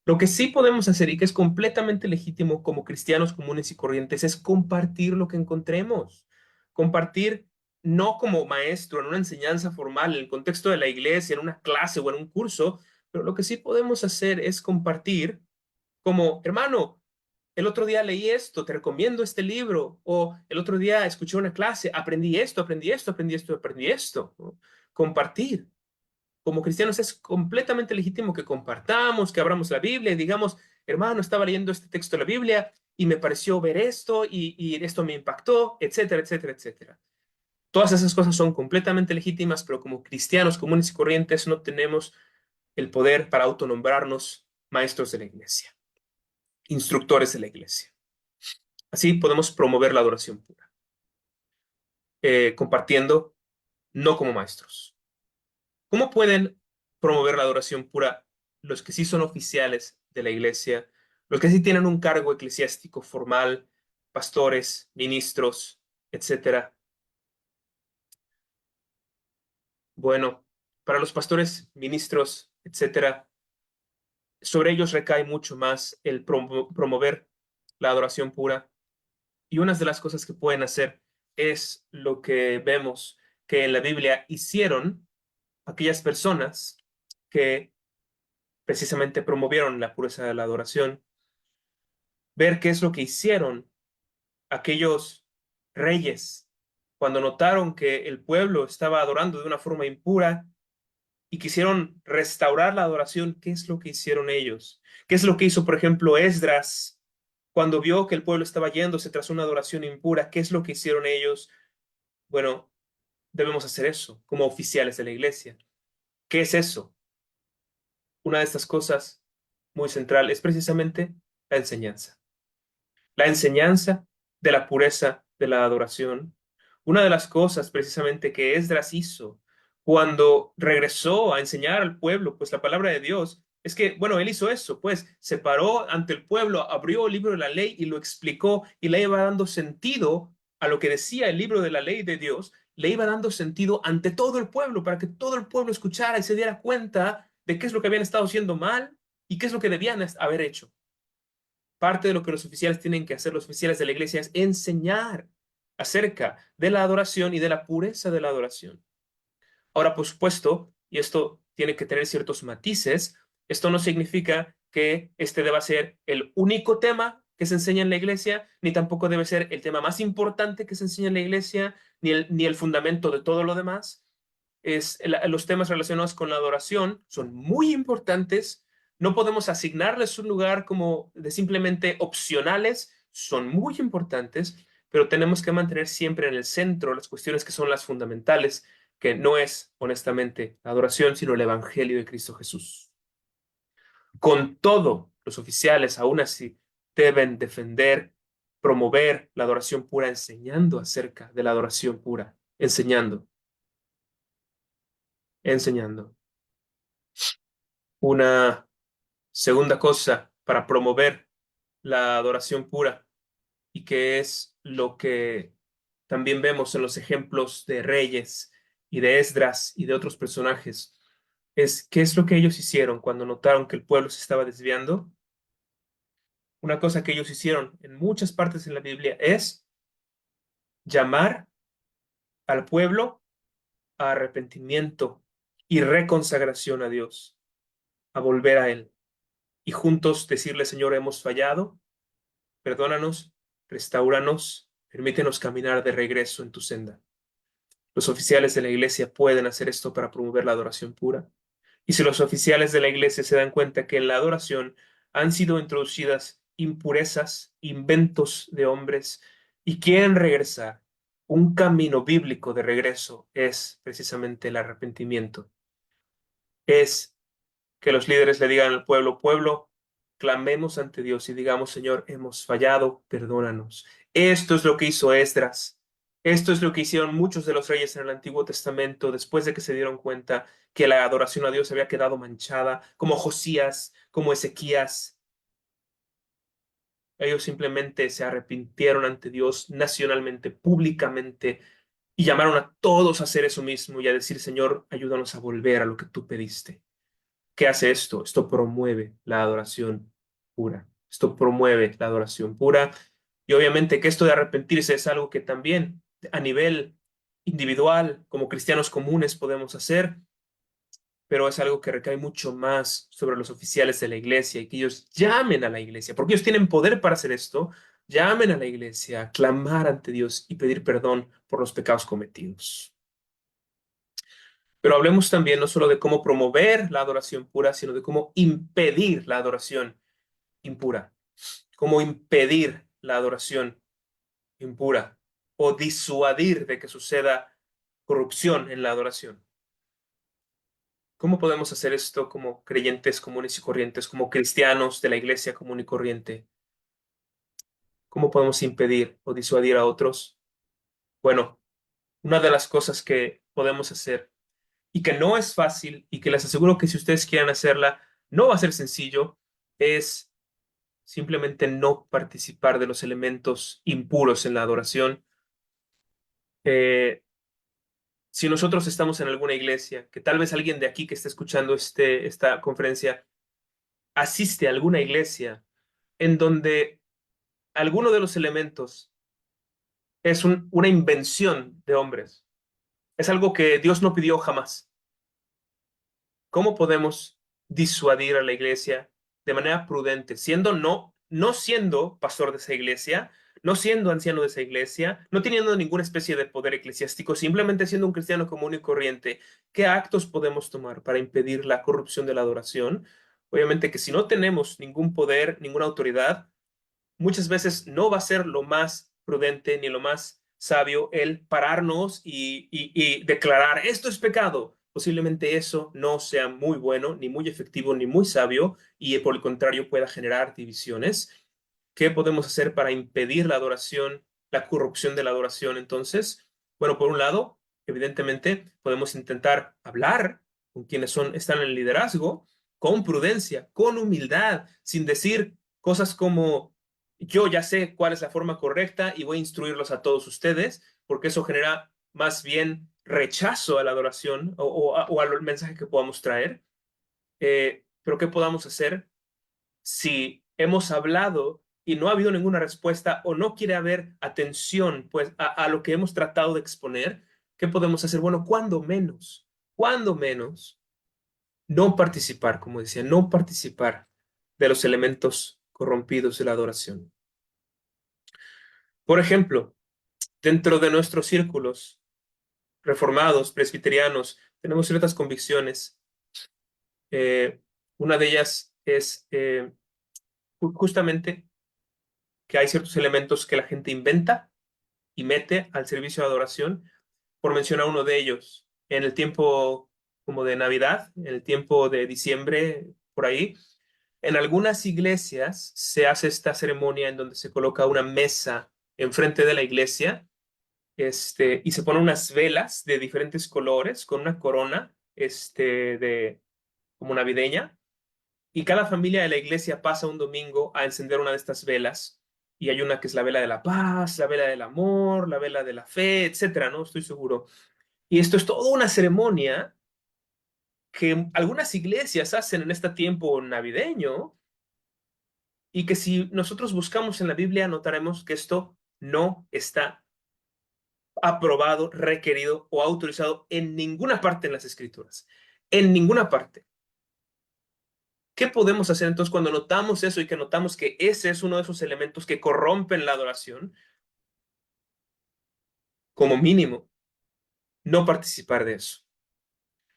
Lo que sí podemos hacer y que es completamente legítimo como cristianos comunes y corrientes es compartir lo que encontremos. Compartir no como maestro en una enseñanza formal, en el contexto de la iglesia, en una clase o en un curso, pero lo que sí podemos hacer es compartir como, hermano, el otro día leí esto, te recomiendo este libro, o el otro día escuché una clase, aprendí esto, aprendí esto, aprendí esto, aprendí esto, ¿no? Compartir como cristianos es completamente legítimo que compartamos, que abramos la Biblia y digamos, hermano, estaba leyendo este texto de la Biblia y me pareció ver esto y esto me impactó, etcétera, etcétera, etcétera. Todas esas cosas son completamente legítimas, pero como cristianos comunes y corrientes no tenemos el poder para autonombrarnos maestros de la iglesia, instructores de la iglesia. Así podemos promover la adoración pura, compartiendo, no como maestros. ¿Cómo pueden promover la adoración pura los que sí son oficiales de la iglesia, los que sí tienen un cargo eclesiástico formal, pastores, ministros, etcétera. Bueno, para los pastores, ministros, etcétera, sobre ellos recae mucho más el promover la adoración pura. Y una de las cosas que pueden hacer es lo que vemos que en la Biblia hicieron aquellas personas que precisamente promovieron la pureza de la adoración, ver qué es lo que hicieron aquellos reyes cuando notaron que el pueblo estaba adorando de una forma impura y quisieron restaurar la adoración. ¿Qué es lo que hicieron ellos? ¿Qué es lo que hizo, por ejemplo, Esdras cuando vio que el pueblo estaba yéndose tras una adoración impura? ¿Qué es lo que hicieron ellos? Bueno, debemos hacer eso como oficiales de la iglesia. ¿Qué es eso? Una de estas cosas muy central es precisamente la enseñanza. La enseñanza de la pureza de la adoración. Una de las cosas precisamente que Esdras hizo cuando regresó a enseñar al pueblo, pues la palabra de Dios, es que, bueno, él hizo eso, pues se paró ante el pueblo, abrió el libro de la ley y lo explicó y le iba dando sentido a lo que decía el libro de la ley de Dios, le iba dando sentido ante todo el pueblo para que todo el pueblo escuchara y se diera cuenta de qué es lo que habían estado haciendo mal y qué es lo que debían haber hecho. Parte de lo que los oficiales tienen que hacer, los oficiales de la iglesia, es enseñar acerca de la adoración y de la pureza de la adoración. Ahora, por supuesto, y esto tiene que tener ciertos matices, esto no significa que este deba ser el único tema que se enseña en la iglesia, ni tampoco debe ser el tema más importante que se enseña en la iglesia, ni el fundamento de todo lo demás. Los temas relacionados con la adoración son muy importantes. No podemos asignarles un lugar como de simplemente opcionales, son muy importantes, pero tenemos que mantener siempre en el centro las cuestiones que son las fundamentales, que no es, honestamente, la adoración, sino el Evangelio de Cristo Jesús. Con todo, los oficiales aún así deben defender, promover la adoración pura, enseñando acerca de la adoración pura, enseñando, enseñando. Una segunda cosa para promover la adoración pura y que es lo que también vemos en los ejemplos de Reyes y de Esdras y de otros personajes, es qué es lo que ellos hicieron cuando notaron que el pueblo se estaba desviando. Una cosa que ellos hicieron en muchas partes en la Biblia es llamar al pueblo a arrepentimiento y reconsagración a Dios, a volver a Él y juntos decirle, Señor, hemos fallado, perdónanos, restáuranos, permítenos caminar de regreso en tu senda. Los oficiales de la iglesia pueden hacer esto para promover la adoración pura. Y si los oficiales de la iglesia se dan cuenta que en la adoración han sido introducidas impurezas, inventos de hombres y quieren regresar, un camino bíblico de regreso es precisamente el arrepentimiento. Es que los líderes le digan al pueblo, pueblo, clamemos ante Dios y digamos, Señor, hemos fallado, perdónanos. Esto es lo que hizo Esdras. Esto es lo que hicieron muchos de los reyes en el Antiguo Testamento después de que se dieron cuenta que la adoración a Dios había quedado manchada, como Josías, como Ezequías. Ellos simplemente se arrepintieron ante Dios nacionalmente, públicamente, y llamaron a todos a hacer eso mismo y a decir, Señor, ayúdanos a volver a lo que tú pediste. ¿Qué hace esto? Esto promueve la adoración pura. Esto promueve la adoración pura. Y obviamente que esto de arrepentirse es algo que también a nivel individual, como cristianos comunes, podemos hacer, pero es algo que recae mucho más sobre los oficiales de la iglesia y que ellos llamen a la iglesia, porque ellos tienen poder para hacer esto, llamen a la iglesia, a clamar ante Dios y pedir perdón por los pecados cometidos. Pero hablemos también no solo de cómo promover la adoración pura, sino de cómo impedir la adoración impura, cómo impedir la adoración impura o disuadir de que suceda corrupción en la adoración. ¿Cómo podemos hacer esto como creyentes comunes y corrientes, como cristianos de la iglesia común y corriente? ¿Cómo podemos impedir o disuadir a otros? Bueno, una de las cosas que podemos hacer y que no es fácil y que les aseguro que si ustedes quieren hacerla, no va a ser sencillo, es simplemente no participar de los elementos impuros en la adoración. Eh, si nosotros estamos en alguna iglesia, que tal vez alguien de aquí que esté escuchando esta conferencia asiste a alguna iglesia en donde alguno de los elementos es una invención de hombres, es algo que Dios no pidió jamás. ¿Cómo podemos disuadir a la iglesia de manera prudente, siendo no siendo pastor de esa iglesia, no siendo anciano de esa iglesia, no teniendo ninguna especie de poder eclesiástico, simplemente siendo un cristiano común y corriente? ¿Qué actos podemos tomar para impedir la corrupción de la adoración? Obviamente que si no tenemos ningún poder, ninguna autoridad, muchas veces no va a ser lo más prudente ni lo más sabio el pararnos y declarar esto es pecado. Posiblemente eso no sea muy bueno, ni muy efectivo, ni muy sabio, y por el contrario pueda generar divisiones. ¿Qué podemos hacer para impedir la adoración, la corrupción de la adoración? Entonces, bueno, por un lado, evidentemente podemos intentar hablar con quienes están en el liderazgo con prudencia, con humildad, sin decir cosas como yo ya sé cuál es la forma correcta y voy a instruirlos a todos ustedes, porque eso genera más bien rechazo a la adoración o al mensaje que podamos traer. Pero ¿qué podamos hacer si hemos hablado y no ha habido ninguna respuesta o no quiere haber atención pues, a lo que hemos tratado de exponer? ¿Qué podemos hacer? Bueno, cuando menos, no participar, como decía, no participar de los elementos corrompidos de la adoración. Por ejemplo, dentro de nuestros círculos reformados, presbiterianos, tenemos ciertas convicciones. Eh, una de ellas es justamente que hay ciertos elementos que la gente inventa y mete al servicio de adoración. Por mencionar uno de ellos, en el tiempo como de Navidad, en el tiempo de diciembre, por ahí, en algunas iglesias se hace esta ceremonia en donde se coloca una mesa enfrente de la iglesia, y se ponen unas velas de diferentes colores con una corona, como navideña, y cada familia de la iglesia pasa un domingo a encender una de estas velas. Y hay una que es la vela de la paz, la vela del amor, la vela de la fe, etcétera, ¿no? Estoy seguro. Y esto es toda una ceremonia que algunas iglesias hacen en este tiempo navideño y que si nosotros buscamos en la Biblia notaremos que esto no está aprobado, requerido o autorizado en ninguna parte en las Escrituras. En ninguna parte. ¿Qué podemos hacer entonces cuando notamos eso y que notamos que ese es uno de esos elementos que corrompen la adoración? Como mínimo, no participar de eso.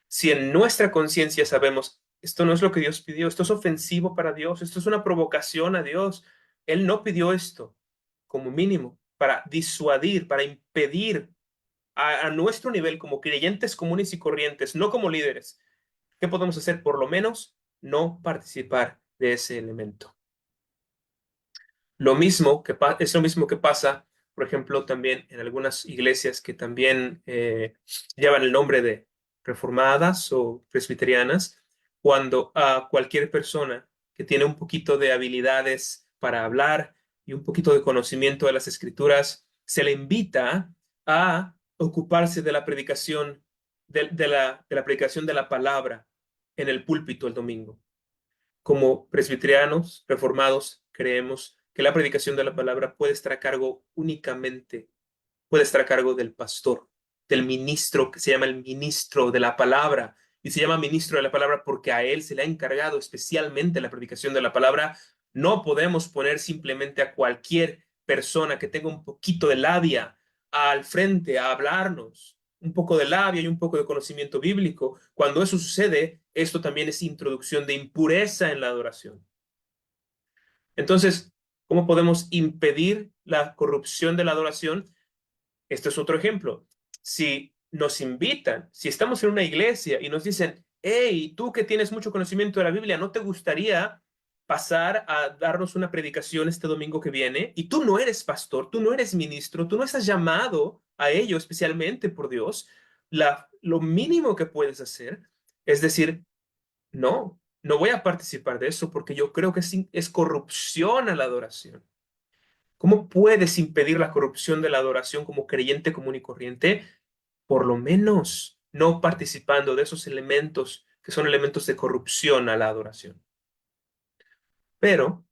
Si en nuestra conciencia sabemos, esto no es lo que Dios pidió, esto es ofensivo para Dios, esto es una provocación a Dios, Él no pidió esto, como mínimo, para disuadir, para impedir a nuestro nivel como creyentes comunes y corrientes, no como líderes. ¿Qué podemos hacer? Por lo menos no participar de ese elemento. Es lo mismo que pasa, por ejemplo, también en algunas iglesias que también llevan el nombre de reformadas o presbiterianas, cuando a cualquier persona que tiene un poquito de habilidades para hablar y un poquito de conocimiento de las escrituras, se le invita a ocuparse de la predicación, de la predicación de la palabra en el púlpito el domingo. Como presbiterianos reformados, creemos que la predicación de la palabra puede estar a cargo únicamente, puede estar a cargo del pastor, del ministro, que se llama el ministro de la palabra. Y se llama ministro de la palabra porque a él se le ha encargado especialmente la predicación de la palabra. No podemos poner simplemente a cualquier persona que tenga un poquito de labia al frente a hablarnos, un poco de labia y un poco de conocimiento bíblico. Cuando eso sucede, esto también es introducción de impureza en la adoración. Entonces, ¿cómo podemos impedir la corrupción de la adoración? Este es otro ejemplo. Si nos invitan, si estamos en una iglesia y nos dicen, hey, tú que tienes mucho conocimiento de la Biblia, ¿no te gustaría pasar a darnos una predicación este domingo que viene? Y tú no eres pastor, tú no eres ministro, tú no estás llamado a ello especialmente por Dios. Lo mínimo que puedes hacer es decir, no, no voy a participar de eso porque yo creo que es corrupción a la adoración. ¿Cómo puedes impedir la corrupción de la adoración como creyente común y corriente? Por lo menos no participando de esos elementos que son elementos de corrupción a la adoración. Pero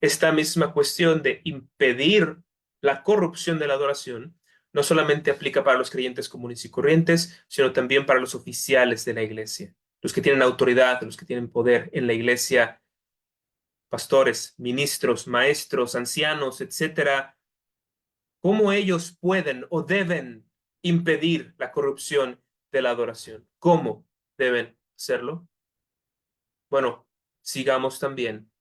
esta misma cuestión de impedir la corrupción de la adoración no solamente aplica para los creyentes comunes y corrientes, sino también para los oficiales de la iglesia, los que tienen autoridad, los que tienen poder en la iglesia, pastores, ministros, maestros, ancianos, etcétera. ¿Cómo ellos pueden o deben impedir la corrupción de la adoración? ¿Cómo deben hacerlo? Bueno, sigamos también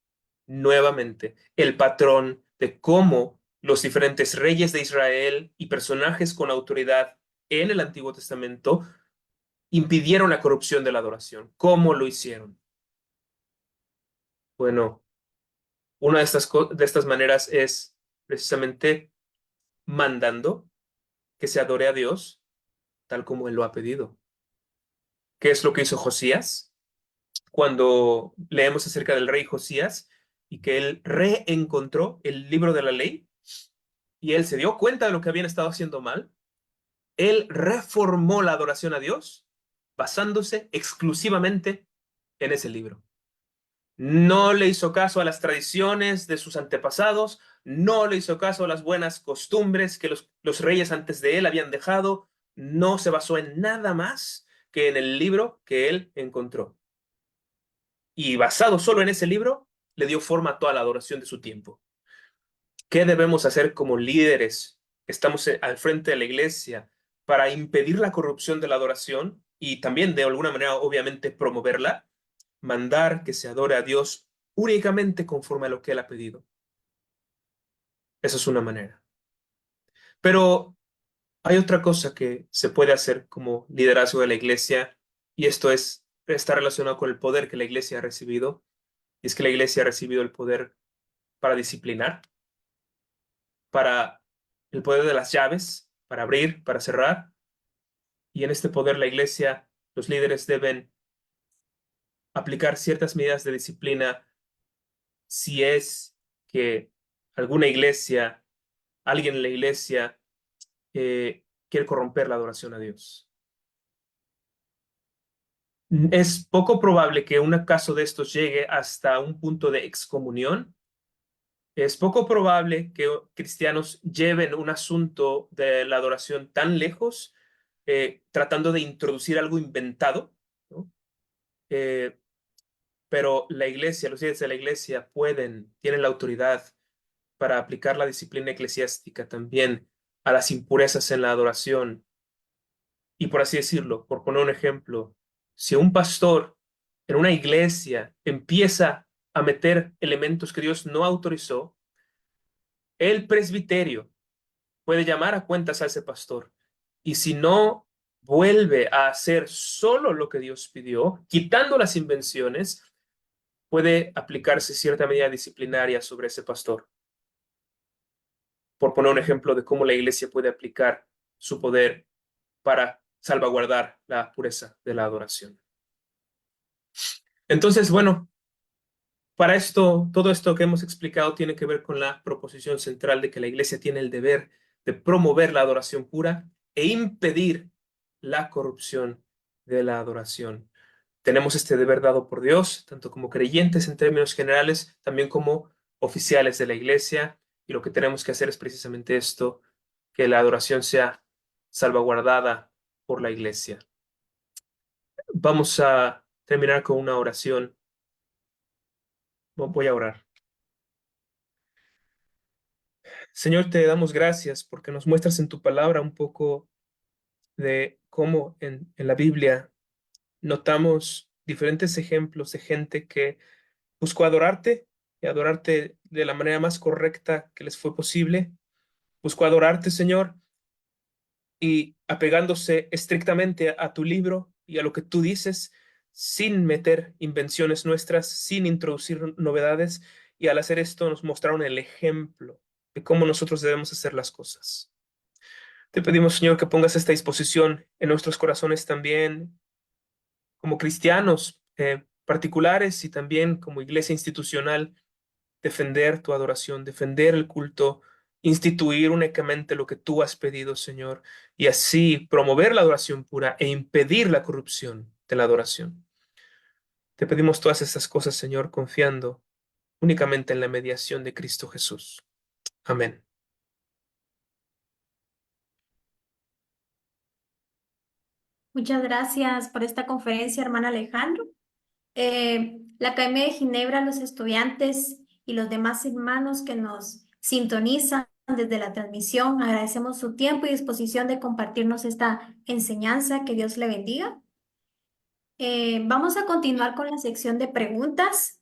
nuevamente el patrón de cómo los diferentes reyes de Israel y personajes con autoridad en el Antiguo Testamento impidieron la corrupción de la adoración. ¿Cómo lo hicieron? Bueno, una de estas maneras es precisamente mandando que se adore a Dios tal como Él lo ha pedido. ¿Qué es lo que hizo Josías? Cuando leemos acerca del rey Josías y que él reencontró el libro de la ley y él se dio cuenta de lo que habían estado haciendo mal, él reformó la adoración a Dios basándose exclusivamente en ese libro. No le hizo caso a las tradiciones de sus antepasados, no le hizo caso a las buenas costumbres que los reyes antes de él habían dejado, no se basó en nada más que en el libro que él encontró. Y basado solo en ese libro, le dio forma a toda la adoración de su tiempo. ¿Qué debemos hacer como líderes? Estamos al frente de la iglesia para impedir la corrupción de la adoración y también de alguna manera, obviamente, promoverla, mandar que se adore a Dios únicamente conforme a lo que Él ha pedido. Esa es una manera. Pero hay otra cosa que se puede hacer como liderazgo de la iglesia y esto está relacionado con el poder que la iglesia ha recibido. Y es que la iglesia ha recibido el poder para disciplinar, para el poder de las llaves, para abrir, para cerrar. Y en este poder la iglesia, los líderes deben aplicar ciertas medidas de disciplina si es que alguna iglesia, alguien en la iglesia quiere corromper la adoración a Dios. Es poco probable que un caso de estos llegue hasta un punto de excomunión. Es poco probable que cristianos lleven un asunto de la adoración tan lejos, tratando de introducir algo inventado, ¿no? Eh, pero la iglesia, los líderes de la iglesia tienen la autoridad para aplicar la disciplina eclesiástica también a las impurezas en la adoración. Y por así decirlo, por poner un ejemplo, si un pastor en una iglesia empieza a meter elementos que Dios no autorizó, el presbiterio puede llamar a cuentas a ese pastor. Y si no vuelve a hacer solo lo que Dios pidió, quitando las invenciones, puede aplicarse cierta medida disciplinaria sobre ese pastor. Por poner un ejemplo de cómo la iglesia puede aplicar su poder para salvaguardar la pureza de la adoración. Entonces, bueno, para esto, todo esto que hemos explicado tiene que ver con la proposición central de que la iglesia tiene el deber de promover la adoración pura e impedir la corrupción de la adoración. Tenemos este deber dado por Dios, tanto como creyentes en términos generales, también como oficiales de la iglesia, y lo que tenemos que hacer es precisamente esto, que la adoración sea salvaguardada por la iglesia. Vamos a terminar con una oración. Voy a orar. Señor, te damos gracias porque nos muestras en tu palabra un poco de cómo en la Biblia notamos diferentes ejemplos de gente que buscó adorarte y adorarte de la manera más correcta que les fue posible. Buscó adorarte, Señor, y apegándose estrictamente a tu libro y a lo que tú dices, sin meter invenciones nuestras, sin introducir novedades, y al hacer esto nos mostraron el ejemplo de cómo nosotros debemos hacer las cosas. Te pedimos, Señor, que pongas esta disposición en nuestros corazones también como cristianos, particulares y también como iglesia institucional, defender tu adoración, defender el culto, instituir únicamente lo que tú has pedido, Señor, y así promover la adoración pura e impedir la corrupción de la adoración. Te pedimos todas estas cosas, Señor, confiando únicamente en la mediación de Cristo Jesús. Amén. Muchas gracias por esta conferencia, hermana Alejandro. La Academia de Ginebra, los estudiantes y los demás hermanos que nos sintonizan desde la transmisión, agradecemos su tiempo y disposición de compartirnos esta enseñanza. Que Dios le bendiga. Vamos a continuar con la sección de preguntas.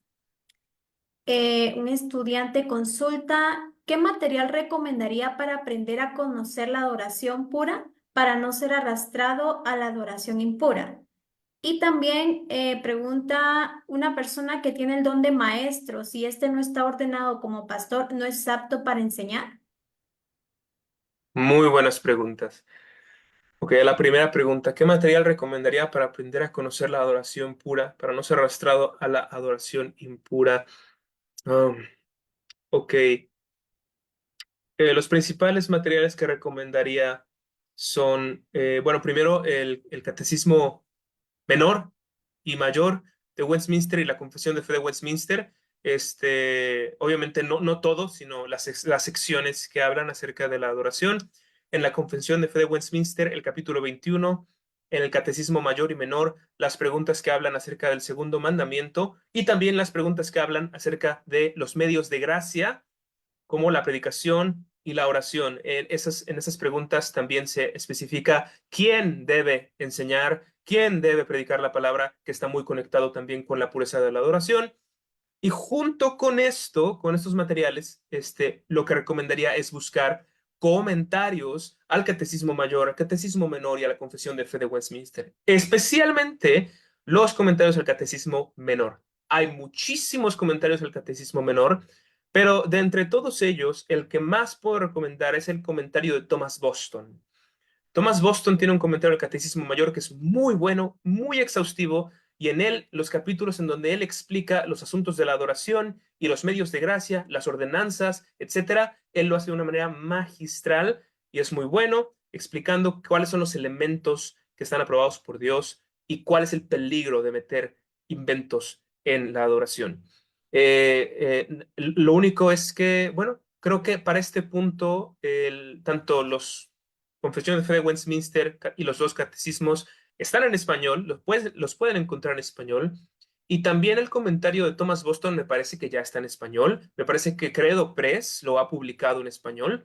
Un estudiante consulta, ¿qué material recomendaría para aprender a conocer la adoración pura para no ser arrastrado a la adoración impura? Y también pregunta una persona que tiene el don de maestro, si este no está ordenado como pastor, ¿no es apto para enseñar? Muy buenas preguntas. Ok, la primera pregunta, ¿qué material recomendaría para aprender a conocer la adoración pura, para no ser arrastrado a la adoración impura? Um, ok, los principales materiales que recomendaría son, bueno, primero el Catecismo Menor y Mayor de Westminster y la Confesión de Fe de Westminster. Obviamente no todo, sino las secciones que hablan acerca de la adoración. En la Confesión de Fe de Westminster, el capítulo 21, en el Catecismo Mayor y Menor, las preguntas que hablan acerca del segundo mandamiento y también las preguntas que hablan acerca de los medios de gracia como la predicación y la oración. En esas preguntas también se especifica quién debe enseñar, quién debe predicar la palabra, que está muy conectado también con la pureza de la adoración. Y junto con esto, con estos materiales, lo que recomendaría es buscar comentarios al Catecismo Mayor, al Catecismo Menor y a la Confesión de Fe de Westminster, especialmente los comentarios al Catecismo Menor. Hay muchísimos comentarios al Catecismo Menor, pero de entre todos ellos, el que más puedo recomendar es el comentario de Thomas Boston. Thomas Boston tiene un comentario del Catecismo Mayor que es muy bueno, muy exhaustivo, y en él los capítulos en donde él explica los asuntos de la adoración y los medios de gracia, las ordenanzas, etcétera, él lo hace de una manera magistral y es muy bueno, explicando cuáles son los elementos que están aprobados por Dios y cuál es el peligro de meter inventos en la adoración. Lo único es que, bueno, creo que para este punto, tanto los Confesión de Fe de Westminster y los dos catecismos están en español, los pueden encontrar en español. Y también el comentario de Thomas Boston me parece que ya está en español. Me parece que Credo Press lo ha publicado en español.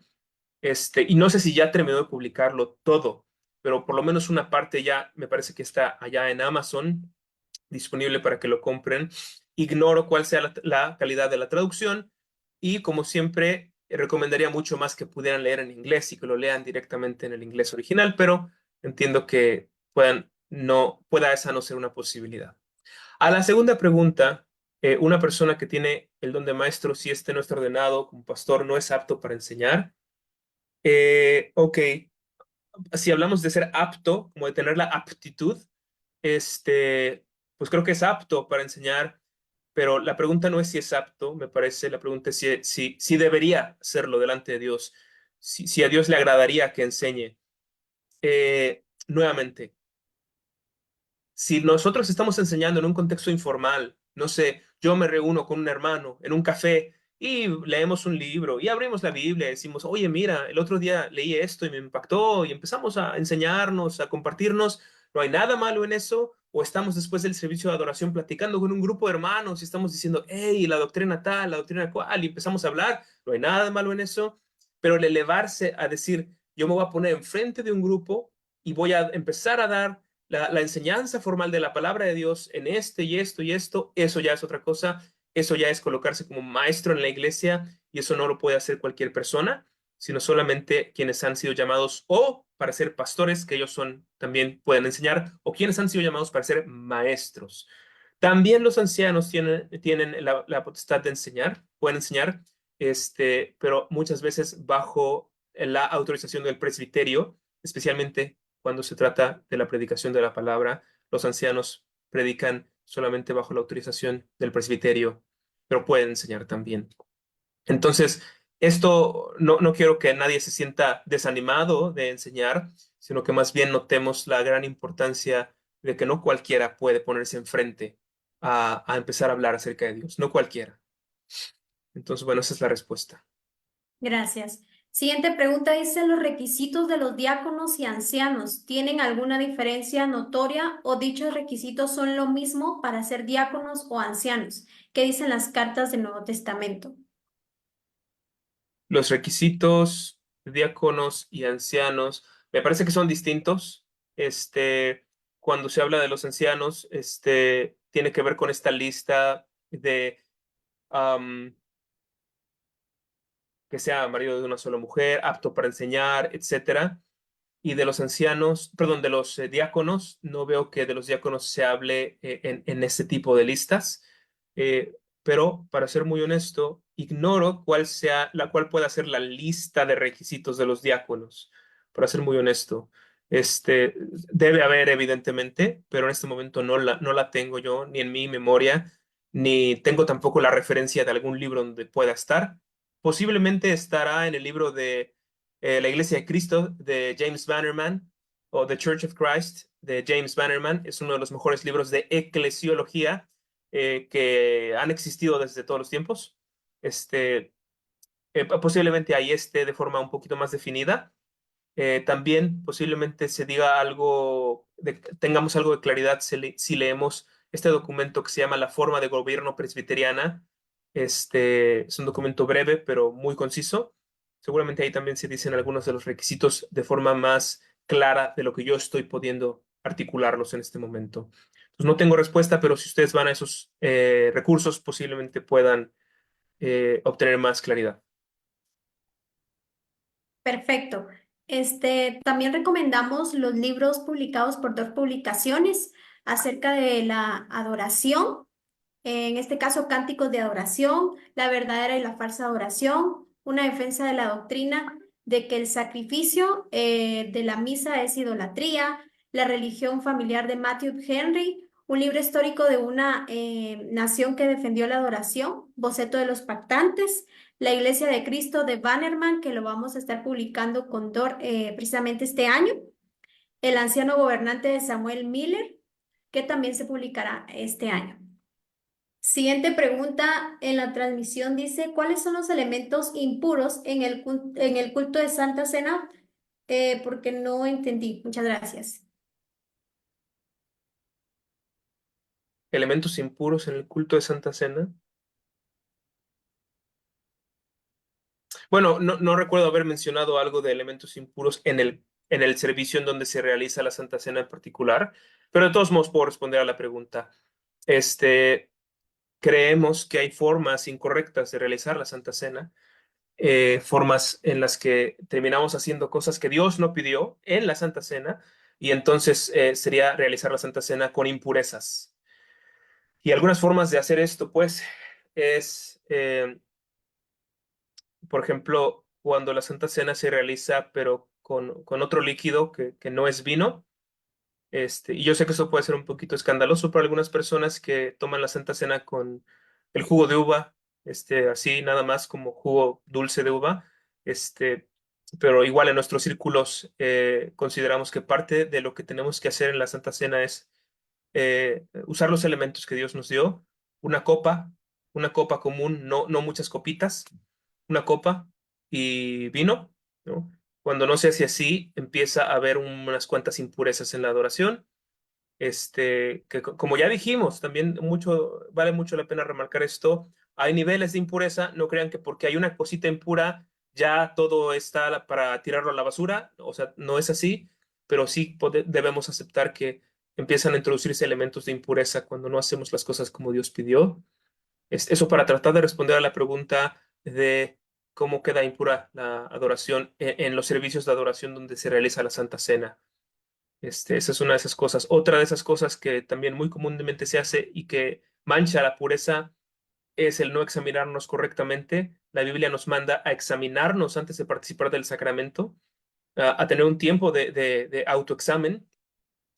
Y no sé si ya terminó de publicarlo todo, pero por lo menos una parte ya me parece que está allá en Amazon disponible para que lo compren. Ignoro cuál sea la calidad de la traducción y como siempre recomendaría mucho más que pudieran leer en inglés y que lo lean directamente en el inglés original, pero entiendo que pueda esa no ser una posibilidad. A la segunda pregunta, una persona que tiene el don de maestro, si este no está ordenado como pastor, no es apto para enseñar. Ok, si hablamos de ser apto, como de tener la aptitud, pues creo que es apto para enseñar, pero la pregunta no es si es apto, me parece, la pregunta es si debería serlo delante de Dios, si a Dios le agradaría que enseñe. Nuevamente, si nosotros estamos enseñando en un contexto informal, no sé, yo me reúno con un hermano en un café y leemos un libro y abrimos la Biblia y decimos, oye, mira, el otro día leí esto y me impactó y empezamos a enseñarnos, a compartirnos, no hay nada malo en eso, o estamos después del servicio de adoración platicando con un grupo de hermanos y estamos diciendo, hey, la doctrina tal, la doctrina cual, y empezamos a hablar, no hay nada de malo en eso, pero el elevarse a decir, yo me voy a poner enfrente de un grupo y voy a empezar a dar la enseñanza formal de la palabra de Dios en este y esto y esto, eso ya es otra cosa, eso ya es colocarse como maestro en la iglesia y eso no lo puede hacer cualquier persona, sino solamente quienes han sido llamados o para ser pastores, que ellos también pueden enseñar, o quienes han sido llamados para ser maestros. También los ancianos tienen la potestad de enseñar, pueden enseñar, pero muchas veces bajo la autorización del presbiterio, especialmente cuando se trata de la predicación de la palabra, los ancianos predican solamente bajo la autorización del presbiterio, pero pueden enseñar también. Entonces, esto no quiero que nadie se sienta desanimado de enseñar, sino que más bien notemos la gran importancia de que no cualquiera puede ponerse enfrente a empezar a hablar acerca de Dios, no cualquiera. Entonces, bueno, esa es la respuesta. Gracias. Siguiente pregunta dice, ¿los requisitos de los diáconos y ancianos tienen alguna diferencia notoria o dichos requisitos son lo mismo para ser diáconos o ancianos? ¿Qué dicen las cartas del Nuevo Testamento? Los requisitos de diáconos y ancianos, me parece que son distintos. Cuando se habla de los ancianos, tiene que ver con esta lista de que sea marido de una sola mujer, apto para enseñar, etcétera. Y de los ancianos, perdón, de los diáconos, no veo que de los diáconos se hable en ese tipo de listas. Pero para ser muy honesto, ignoro cuál pueda ser la lista de requisitos de los diáconos. Para ser muy honesto, debe haber evidentemente, pero en este momento no la tengo yo ni en mi memoria, ni tengo tampoco la referencia de algún libro donde pueda estar. Posiblemente estará en el libro de La Iglesia de Cristo de James Bannerman o The Church of Christ de James Bannerman. Es uno de los mejores libros de eclesiología que han existido desde todos los tiempos. Posiblemente ahí esté de forma un poquito más definida. También posiblemente se diga algo, tengamos algo de claridad si leemos este documento que se llama La Forma de Gobierno Presbiteriana. Es un documento breve, pero muy conciso. Seguramente ahí también se dicen algunos de los requisitos de forma más clara de lo que yo estoy pudiendo articularlos en este momento. Pues no tengo respuesta, pero si ustedes van a esos recursos, posiblemente puedan obtener más claridad. Perfecto. También recomendamos los libros publicados por dos publicaciones acerca de la adoración. En este caso, Cánticos de Adoración, la verdadera y la falsa adoración, una defensa de la doctrina de que el sacrificio de la misa es idolatría, la religión familiar de Matthew Henry, un libro histórico de una nación que defendió la adoración, boceto de los pactantes, la Iglesia de Cristo de Bannerman, que lo vamos a estar publicando con Dor precisamente este año, el anciano gobernante de Samuel Miller, que también se publicará este año. Siguiente pregunta en la transmisión dice, ¿cuáles son los elementos impuros en el culto de Santa Cena? Porque no entendí. Muchas gracias. Elementos impuros en el culto de Santa Cena. Bueno, no recuerdo haber mencionado algo de elementos impuros en el servicio en donde se realiza la Santa Cena en particular, pero de todos modos puedo responder a la pregunta. Este, Creemos que hay formas incorrectas de realizar la Santa Cena, formas en las que terminamos haciendo cosas que Dios no pidió en la Santa Cena, y entonces sería realizar la Santa Cena con impurezas. Y algunas formas de hacer esto, pues, es por ejemplo, cuando la Santa Cena se realiza, pero con otro líquido que no es vino. Y yo sé que eso puede ser un poquito escandaloso para algunas personas que toman la Santa Cena con el jugo de uva, así nada más como jugo dulce de uva. este, pero igual en nuestros círculos consideramos que parte de lo que tenemos que hacer en la Santa Cena es usar los elementos que Dios nos dio, una copa, una copa común, no muchas copitas, una copa y vino, ¿no? Cuando no se hace así, empieza a haber unas cuantas impurezas en la adoración. Como ya dijimos, también vale mucho la pena remarcar esto. Hay niveles de impureza, no crean que porque hay una cosita impura, ya todo está para tirarlo a la basura. O sea, no es así, pero sí debemos aceptar que empiezan a introducirse elementos de impureza cuando no hacemos las cosas como Dios pidió. Eso para tratar de responder a la pregunta de cómo queda impura la adoración en los servicios de adoración donde se realiza la Santa Cena. Esa es una de esas cosas. Otra de esas cosas que también muy comúnmente se hace y que mancha la pureza es el no examinarnos correctamente. La Biblia nos manda a examinarnos antes de participar del sacramento, a tener un tiempo de autoexamen,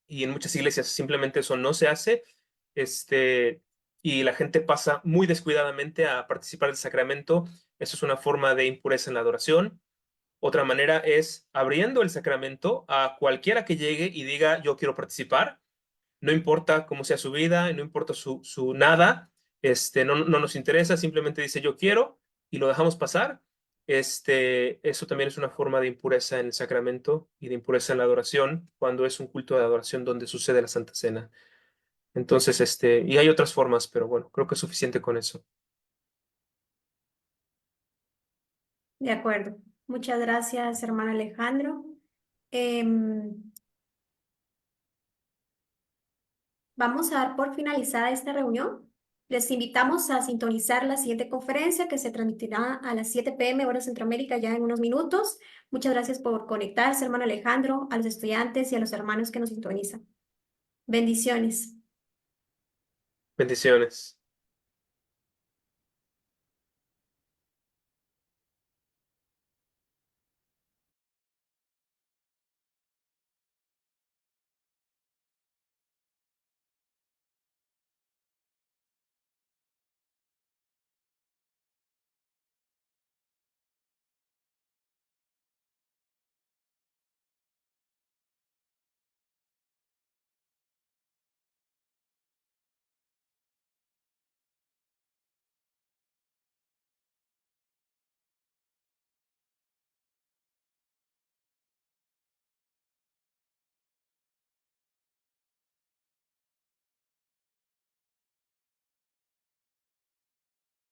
y en muchas iglesias simplemente eso no se hace. y la gente pasa muy descuidadamente a participar del sacramento. Eso es una forma de impureza en la adoración. Otra manera es abriendo el sacramento a cualquiera que llegue y diga, yo quiero participar, no importa cómo sea su vida, no importa su nada, no nos interesa, simplemente dice yo quiero y lo dejamos pasar. Eso también es una forma de impureza en el sacramento y de impureza en la adoración, cuando es un culto de adoración donde sucede la Santa Cena. Entonces, y hay otras formas, pero bueno, creo que es suficiente con eso. De acuerdo. Muchas gracias, hermano Alejandro. Em, Vamos a dar por finalizada esta reunión. Les invitamos a sintonizar la siguiente conferencia que se transmitirá a las 7 p.m. hora Centroamérica ya en unos minutos. Muchas gracias por conectarse, hermano Alejandro, a los estudiantes y a los hermanos que nos sintonizan. Bendiciones. Bendiciones.